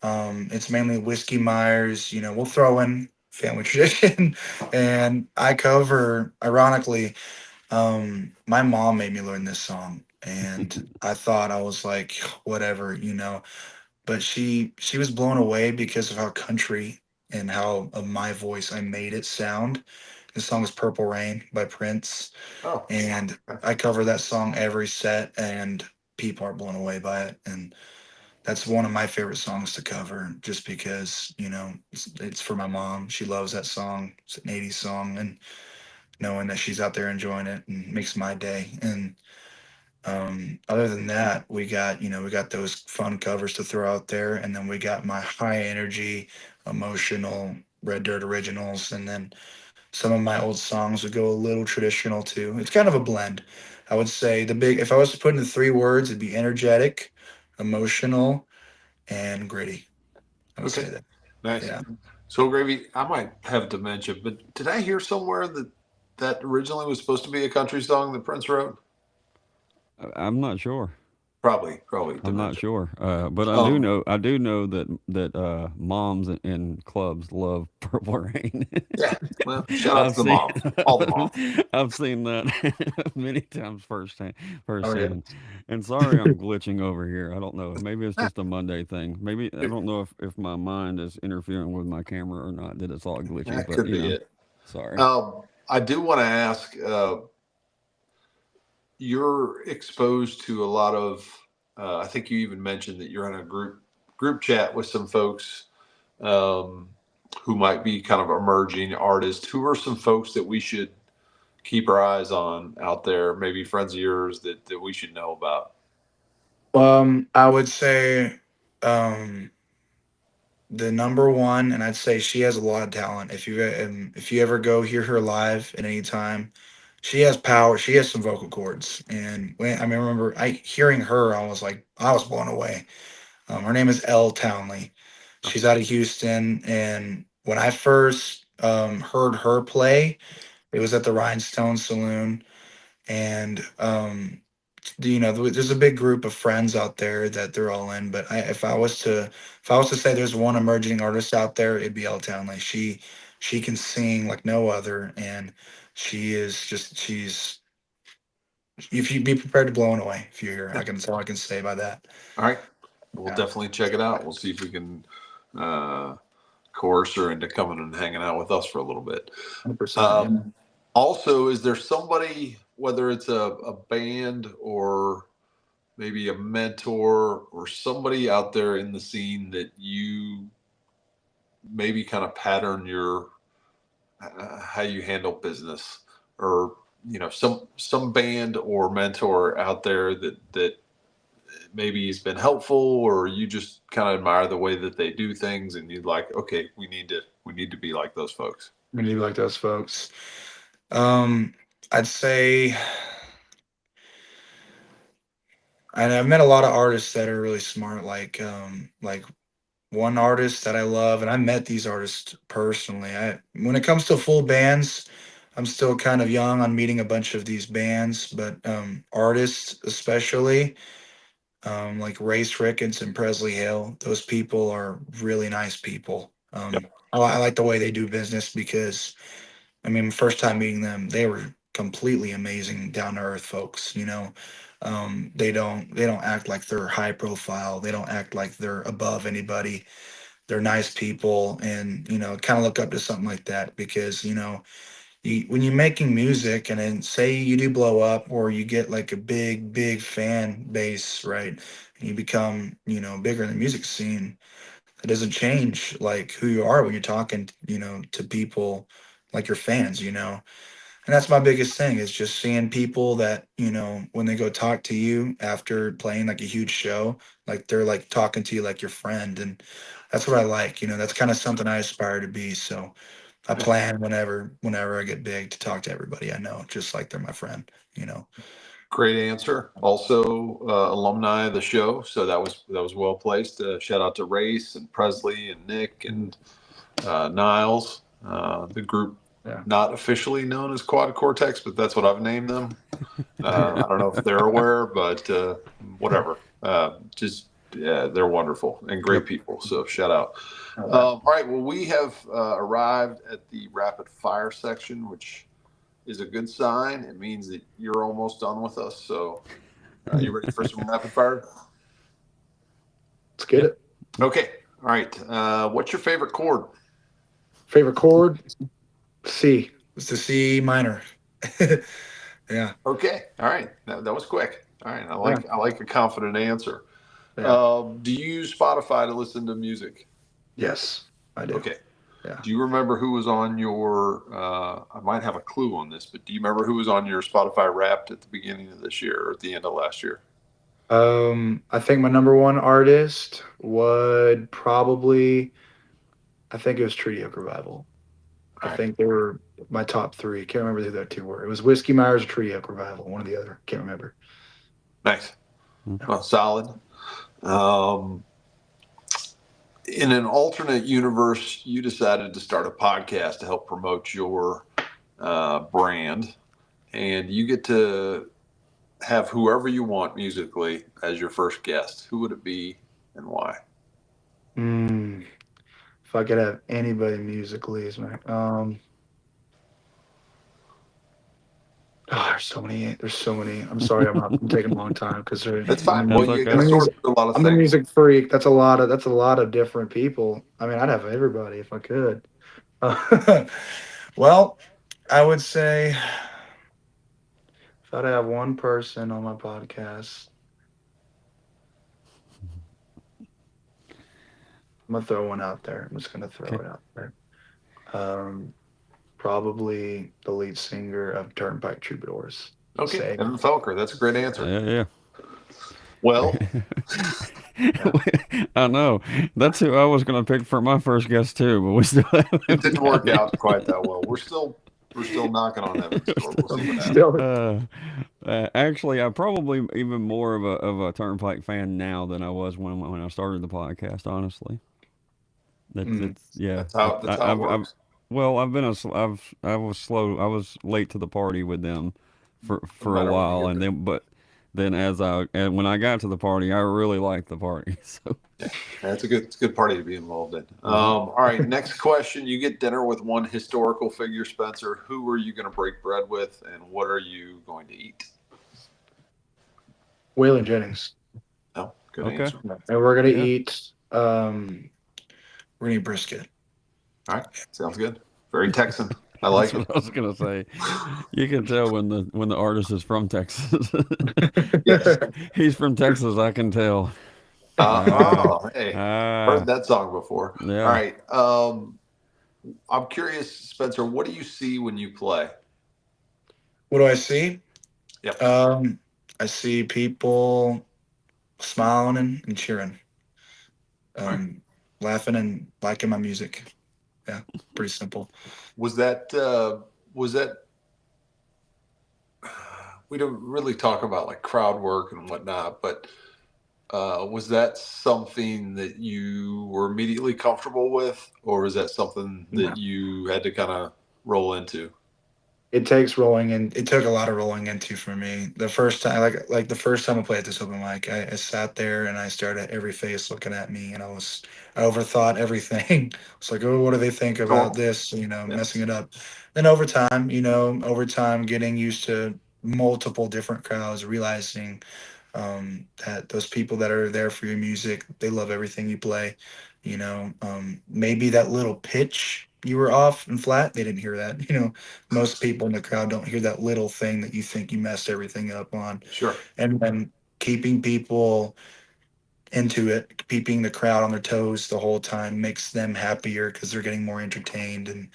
It's mainly Whiskey Myers. We'll throw in Family Tradition, and I cover. Ironically, my mom made me learn this song, and I thought I was like, whatever. But she was blown away because of how country and how of my voice I made it sound. The song is Purple Rain by Prince. Oh, And I cover that song every set, and people are blown away by it. And that's one of my favorite songs to cover, just because it's for my mom. She loves that song. It's an '80s song, and knowing that she's out there enjoying it and makes my day. And other than that, we got those fun covers to throw out there, and then we got my high energy, emotional Red Dirt originals, and then some of my old songs would go a little traditional too. It's kind of a blend. I would say if I was to put into 3 words, it'd be energetic, emotional, and gritty. I would okay. say that. Nice. Yeah. So, Gravy, I might have dementia, but did I hear somewhere that originally was supposed to be a country song that Prince wrote? I'm not sure. Probably I'm not dementia. sure, but Um, I do know that moms in clubs love Purple Rain. yeah. Well, shout out I've to the seen moms, all the moms. I've seen that many times Oh yeah. firsthand. And sorry, I'm glitching over here. I don't know. Maybe it's just a Monday thing. Maybe I don't know if my mind is interfering with my camera or not. That it's all glitchy, That but could be it. sorry. I do want to ask. You're exposed to a lot of. I think you even mentioned that you're in a group chat with some folks um, who might be kind of emerging artists. Who are some folks that we should keep our eyes on out there? Maybe friends of yours that we should know about. I would say um, the number one, and I'd say she has a lot of talent. If you ever go hear her live at any time, she has power. She has some vocal cords, and I remember I hearing her, I was blown away. Her name is Elle Townley. She's out of Houston, and when I first heard her play, it was at the Rhinestone Saloon, and there's a big group of friends out there that they're all in. But if I was to say there's one emerging artist out there, it'd be Elle Townley. She can sing like no other, and she's if you be prepared to blown away if you're here. That's all I can say by that. All right, we'll Yeah, definitely check it out. We'll see if we can uh, coerce her into coming and hanging out with us for a little bit. 100%. Yeah. Um, Also, is there somebody, whether it's a band or maybe a mentor or somebody out there in the scene that you maybe kind of pattern your how you handle business, or some band or mentor out there that maybe has been helpful, or you just kind of admire the way that they do things and you'd like, okay, we need to be like those folks. We need like those folks. Um, I'd say, and I've met a lot of artists that are really smart. Like one artist that I love, and I met these artists personally. When it comes to full bands, I'm still kind of young on meeting a bunch of these bands, but artists especially, like Race Ricketts and Presley Hale, those people are really nice people. I like the way they do business because, first time meeting them, they were completely amazing, down to earth folks. They don't act like they're high profile. They don't act like they're above anybody. They're nice people, and kind of look up to something like that because when you're making music and then say you do blow up or you get like a big fan base, right? And you become bigger in the music scene. It doesn't change like who you are when you're talking to people like your fans. And that's my biggest thing is just seeing people that, when they go talk to you after playing like a huge show, like they're like talking to you like your friend. And that's what I like. That's kind of something I aspire to be. So I plan whenever I get big to talk to everybody I know, just like they're my friend. Great answer. Also, alumni of the show, so that was well placed. Shout out to Race and Presley and Nick and Niles, the group Yeah. not officially known as Quad Cortex, but that's what I've named them. I don't know if they're aware, but whatever. Just they're wonderful and great people. So shout out. All right. Well, we have arrived at the rapid fire section, which is a good sign. It means that you're almost done with us. So, you ready for some rapid fire? Let's get it. Okay. All right. What's your favorite chord? Favorite chord? C. It's the C minor. Yeah. Okay. All right. That was quick. All right. Yeah. I like a confident answer. Yeah. Do you use Spotify to listen to music? Yes, I do. Okay. Yeah. Do you remember who was on your? I might have a clue on this, but do you remember who was on your Spotify Wrapped at the beginning of this year or at the end of last year? I think my number one artist would probably, I think it was Treaty Oak Revival. I All right. think they were my top three. Can't remember who the two were. It was Whiskey Myers or Treaty Oak Revival, one or the other. Can't remember. Nice. Hmm. Well, solid. Um, in an alternate universe, you decided to start a podcast to help promote your brand, and you get to have whoever you want musically as your first guest. Who would it be and why? Mm, if I could have anybody musically as my oh, there's so many. There's so many. I'm sorry, I'm taking a long time because That's I'm fine. a, Well, That's you okay. I'm got a to sort music through a lot of I'm a things. music freak. That's a lot of different people. I mean, I'd have everybody if I could. Well, I would say if I'd have one person on my podcast, I'm gonna throw one out there. I'm just gonna throw Okay. it out there. Um, Probably the lead singer of Turnpike Troubadours. Okay, Say, Evan Felker. That's a great answer. Yeah, Well, yeah. I know. That's who I was going to pick for my first guest too, but we still it haven't didn't got work it. out quite that well. We're still knocking on Evan's door. We'll see what happens. still, Actually, I'm probably even more of a Turnpike fan now than I was when I started the podcast. Honestly, mm, that's yeah. That's how it I've works. well, I've been a sl- I've I was slow. I was late to the party with them No for a matter when you while, get and there. then and when I got to the party, I really liked the party. So Yeah, it's a good party to be involved in. hmm All right, next question. You get dinner with one historical figure, Spencer. Who are you going to break bread with, and what are you going to eat? Waylon Jennings. Oh, good okay, answer. And we're gonna yeah. eat we're gonna eat brisket. All right, sounds good. Very Texan. I That's like what it. I was gonna say. You can tell when the artist is from Texas. Yes. He's from Texas. I can tell. Hey, Ah, heard that song before. All yeah. right. I'm curious, Spencer. What do you see when you play? What do I see? Yep. I see people smiling and cheering, All right. um, laughing and liking my music. Yeah, pretty simple. Was that was that we don't really talk about like crowd work and whatnot, but was that something that you were immediately comfortable with, or was that something Yeah. that you had to kind of roll into? It takes rolling and it took a lot of rolling into for me. The first time, like the first time I played at this open mic, I sat there and I stared at every face looking at me, and I overthought everything. It's like, oh, what do they think about Cool. this? Yeah. Messing it up. Then over time, getting used to multiple different crowds, realizing that those people that are there for your music, they love everything you play. Maybe that little pitch you were off and flat, they didn't hear that. Most people in the crowd don't hear that little thing that you think you messed everything up on. Sure. And then keeping people into it, keeping the crowd on their toes the whole time makes them happier because they're getting more entertained, and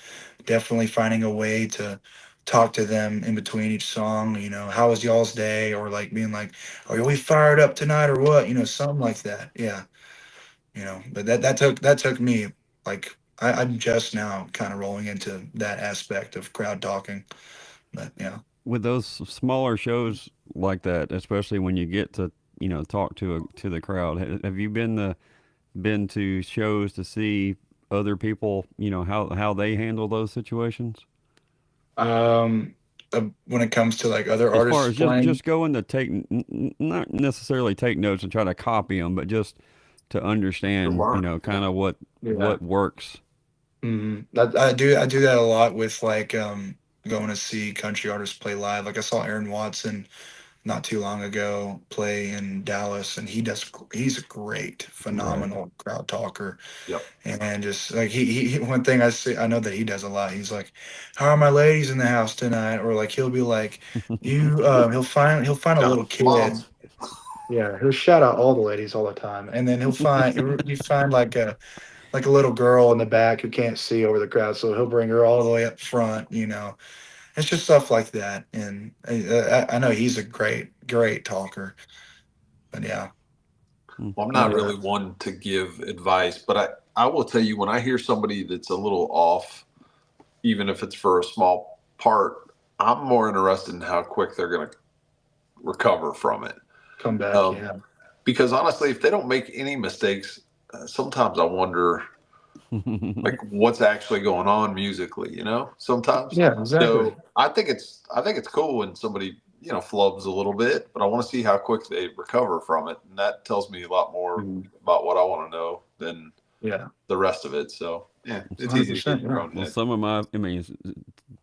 definitely finding a way to talk to them in between each song. How was y'all's day? Or like being like, are we fired up tonight or what? Something like that. Yeah. But that took me like I'm just now kind of rolling into that aspect of crowd talking. But yeah. With those smaller shows like that, especially when you get to talk to the crowd, have you been to shows to see other people, how they handle those situations? Um when it comes to like other As far artists as just playing, going to not necessarily take notes and try to copy them, but just to To understand, learn. Yeah. kind of yeah. what works. That I do that a lot with like going to see country artists play live. Like I saw Aaron Watson not too long ago play in Dallas, and he's a great, Right. phenomenal crowd talker. Yep. And just like one thing I know that he does a lot. He's like, "How are my ladies in the house tonight?" Or like he'll be like, "You," he'll find a Got little kid. moms. Yeah, he'll shout out all the ladies all the time, and then you find like a little girl in the back who can't see over the crowd, so he'll bring her all the way up front. It's just stuff like that, and I know he's a great talker. But yeah, Well, I'm not yeah, really one to give advice, but I will tell you when I hear somebody that's a little off, even if it's for a small part, I'm more interested in how quick they're going to recover from it. come back. Um, Yeah, because honestly, if they don't make any mistakes, sometimes I wonder like what's actually going on musically, sometimes. yeah, exactly. So I think it's cool when somebody, flubs a little bit, but I want to see how quick they recover from it. And that tells me a lot more Mhm. about what I want to know than Yeah, the rest of it. So yeah, it's hundred easy to get percent. in your Yeah, own Well, head. some of my, I mean,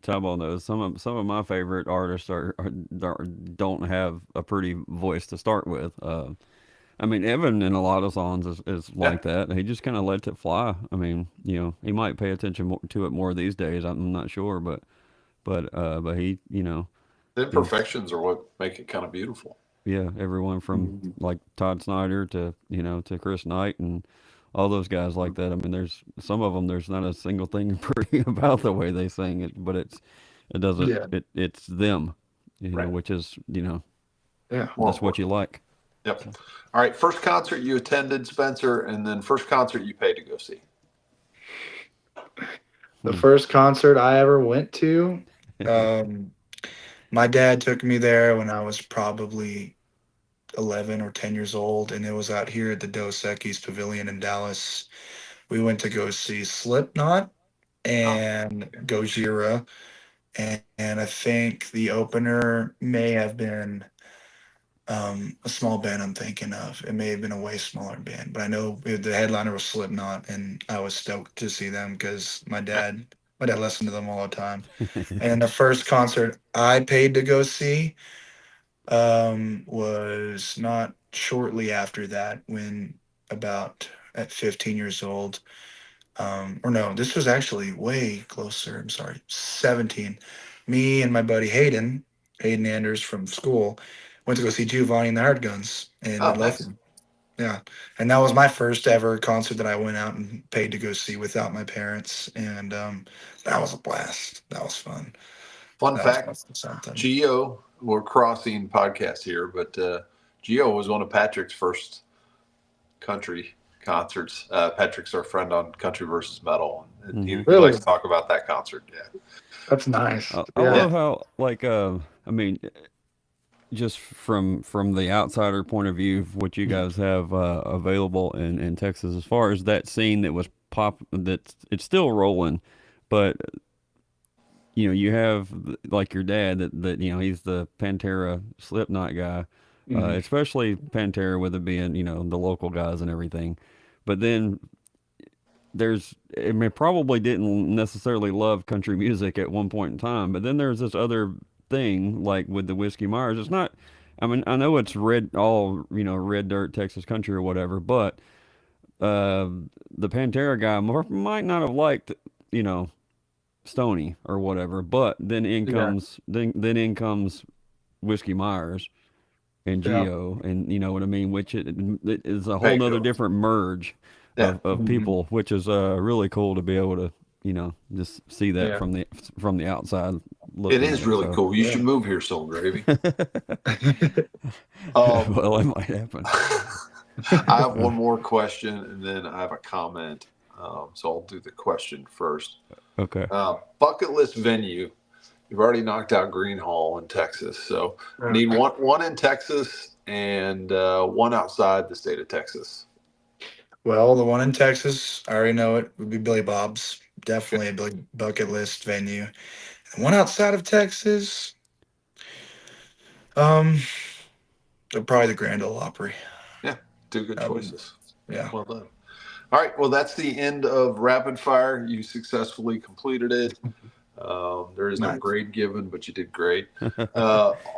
Tabo knows some of my favorite artists don't have a pretty voice to start with. I mean, Evan in a lot of songs is Yeah. like that. He just kind of lets it fly. I mean, he might pay attention to it more these days. I'm not sure, but he, The he's imperfections are what make it kind of beautiful. yeah, everyone from Mhm. like Todd Snyder to Chris Knight and all those guys like that. I mean, there's some of them. There's not a single thing pretty about the way they sing it, but it doesn't Yeah, it's them, Right. which is yeah. More that's what important. you like. Yep. So, All right. First concert you attended, Spencer, and then first concert you paid to go see. The hmm. first concert I ever went to, um, my dad took me there when I was probably 11 or 10 years old, and it was out here at the Dos Equis Pavilion in Dallas. We went to go see Slipknot Oh, and Gojira, and I think the opener may have been a small band I'm thinking of. It may have been a way smaller band, but I know the headliner was Slipknot, and I was stoked to see them because my dad listened to them all the time. And the first concert I paid to go see was not shortly after that, when about at 15 years old. Or no, this was actually way closer. I'm sorry, 17. Me and my buddy Hayden Anders from school, went to go see Giovanni and the Hard Guns in oh, nice. Midlothian. Yeah, and that was my first ever concert that I went out and paid to go see without my parents, and that was a blast. That was fun. Fun That was fact: definitely something. Geo, we're crossing podcasts here, but Geo was one of Patrick's first country concerts. Patrick's our friend on Country versus Metal, and he, hmm. he likes Really, to talk about that concert. Yeah, that's nice. I Yeah. yeah, love how like I mean, just from the outsider point of view, of what you guys have available in Texas, as far as that scene that was that it's still rolling, but you have like your dad that he's the Pantera Slipknot guy, Mhm. especially Pantera with it being the local guys and everything, but then I mean, probably didn't necessarily love country music at one point in time, but then there's this other thing like with the Whiskey Myers. It's not. I mean, I know it's red dirt Texas country or whatever, but uh, the Pantera guy might not have liked you know Stony or whatever, but Yeah. then in comes Whiskey Myers and Yeah. Geo, and you know what I mean, which it is a whole make nother it. different merge Yeah, of Mhm. people, which is really cool to be able to just see that Yeah. from the outside it looking is in. really So cool. You should Yeah. move here, Soul Gravy. Um, well, it might happen. I have one more question, and then I have a comment. So I'll do the question first. Okay. Bucket list venue. You've already knocked out Green Hall in Texas, so I Yeah. need one in Texas and one outside the state of Texas. Well, the one in Texas, I already know it would be Billy Bob's. Okay. Definitely a big bucket list venue. The one outside of Texas, um, probably the Grand Ole Opry. Yeah, two good That would, choices. yeah. Well done. All right, well, that's the end of Rapid Fire. You successfully completed it. There is no Nice. grade given, but you did great.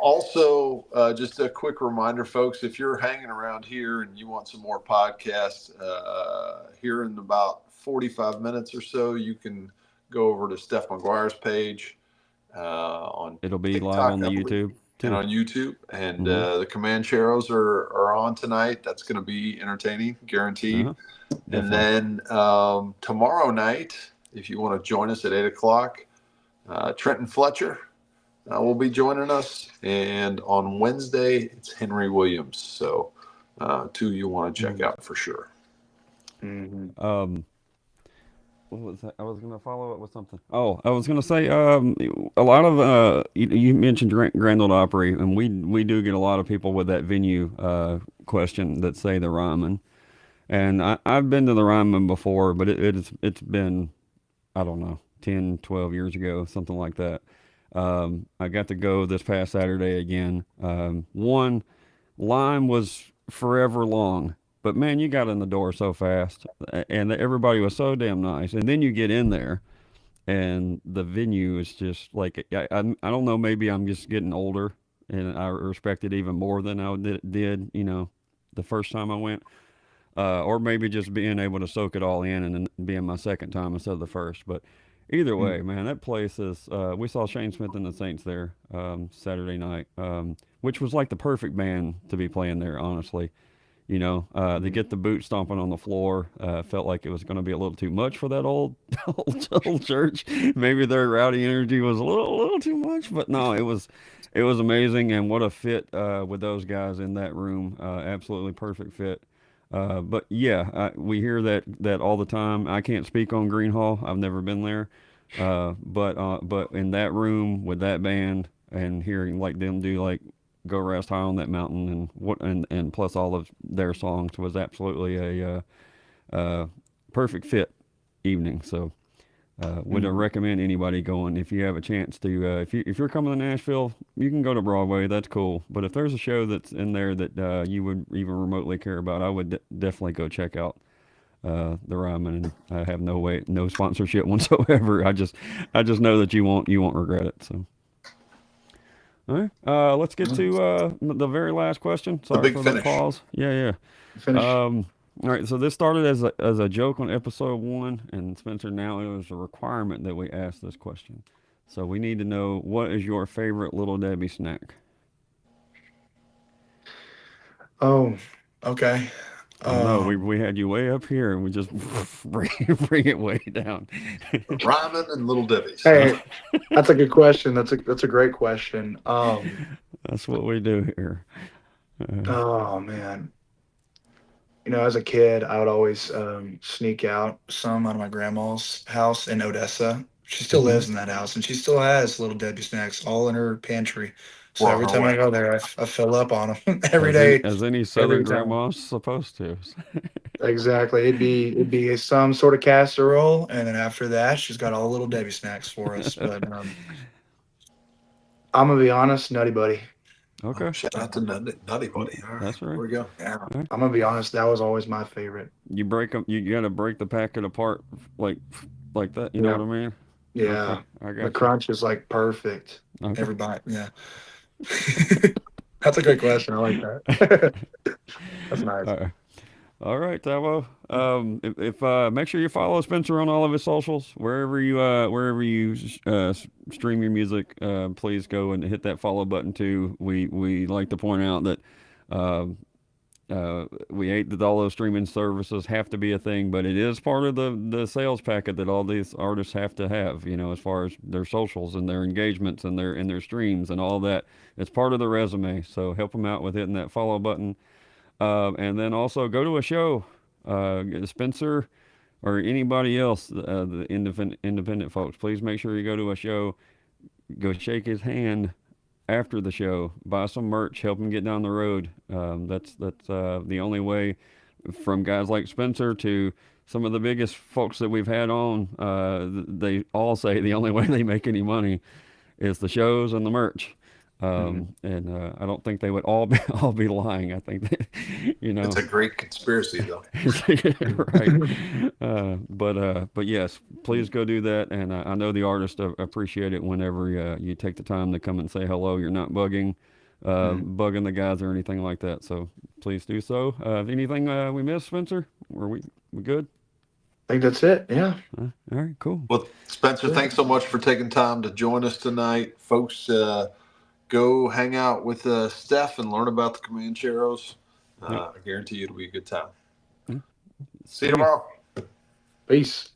Also, just a quick reminder, folks, if you're hanging around here and you want some more podcasts, here in about 45 minutes or so, you can go over to Steph McGuire's page on It'll be TikTok, live on the I believe, YouTube and too. on YouTube. And Mhm. the Comancheros are on tonight. That's going to be entertaining, guaranteed. Uh-huh. And Definitely. then tomorrow night, if you want to join us at 8 o'clock, Trenton Fletcher will be joining us. And on Wednesday, it's Henry Williams. So, two you want to check out for sure. Mm-hmm. What was that? I was gonna follow up with something. Oh, I was gonna say, a lot of you mentioned Grand Ole Opry, and we do get a lot of people with that venue question that say the Ryman, and I've been to the Ryman before, but it's been, I don't know, 10, 12 years ago, something like that. I got to go this past Saturday again. One line was forever long, but man, you got in the door so fast, and everybody was so damn nice. And then you get in there, and the venue is just like I don't know. Maybe I'm just getting older, and I respect it even more than I did the first time I went. Or maybe just being able to soak it all in and then being my second time instead of the first. But either way, man, that place is. We saw Shane Smith and the Saints there Saturday night, which was like the perfect band to be playing there, honestly. They get the boot stomping on the floor. Felt like it was going to be a little too much for that old church. Maybe their rowdy energy was a little too much, but no, it was amazing, and what a fit with those guys in that room. Absolutely perfect fit. But yeah, we hear that all the time. I can't speak on Green Hall. I've never been there. But in that room with that band and hearing like them do like Go Rest High on That Mountain and plus all of their songs was absolutely a perfect fit evening. So would recommend anybody going if you have a chance to. If you're coming to Nashville, you can go to Broadway. That's cool. But if there's a show that's in there that you would even remotely care about, I would definitely go check out the Ryman. And I have no sponsorship whatsoever. I just know that you won't regret it. So. All right. Let's get to the very last question. The Sorry big for the finish. pause. Yeah, yeah. Finish. All right, so this started as a joke on episode 1, and Spencer, now it was a requirement that we ask this question. So we need to know, what is your favorite Little Debbie snack? Oh, okay. I know we Um, we had you way up here, and we just bring it way down. Ryman and Little Debbie's. hey, that's a good question. That's a great question. That's what we do here. Oh man. As a kid, I would always sneak out some out of my grandma's house in Odessa. She still Hmm. lives in that house, and she still has Little Debbie snacks all in her pantry. So We're on every our time I way. go there, I fill up on them every As any day, as any every Southern time. grandma's supposed to. Exactly. It'd be some sort of casserole, and then after that, she's got all the Little Debbie snacks for us. But I'm gonna be honest, Nutty Buddy. Oh, Okay, shout out to Nutty Buddy. All right, that's right. here we go. Yeah, All right. I'm gonna be honest. That was always my favorite. You break them. You gotta break the packet apart like that. You know Yeah, what I mean? Okay, yeah. I The got you. crunch is like perfect. Okay. Every bite. Yeah. That's a good question. I like that. That's nice. All right. All right, Tavo. If make sure you follow Spencer on all of his socials, wherever you stream your music. Please go and hit that follow button too. We like to point out that um, we hate that all those streaming services have to be a thing, but it is part of the sales packet that all these artists have to have. As far as their socials and their engagements and their streams and all that, it's part of the resume. So help them out with hitting that follow button. And then also go to a show. Spencer or anybody else, the independent folks, please make sure you go to a show. Go shake his hand after the show. Buy some merch. Help him get down the road. That's the only way. From guys like Spencer to some of the biggest folks that we've had on, they all say the only way they make any money is the shows and the merch. And I don't think they would all be lying. I think that, It's a great conspiracy, though. right. But yes, please go do that. And I know the artists appreciate it whenever you take the time to come and say hello. You're not bugging the guys or anything like that. So please do so. Anything we missed, Spencer? Were we good? I think that's it. Yeah. All right, cool. Well, Spencer, thanks so much for taking time to join us tonight. Folks, go hang out with Steph and learn about the Comancheros. I guarantee you it'll be a good time. See you tomorrow. Peace.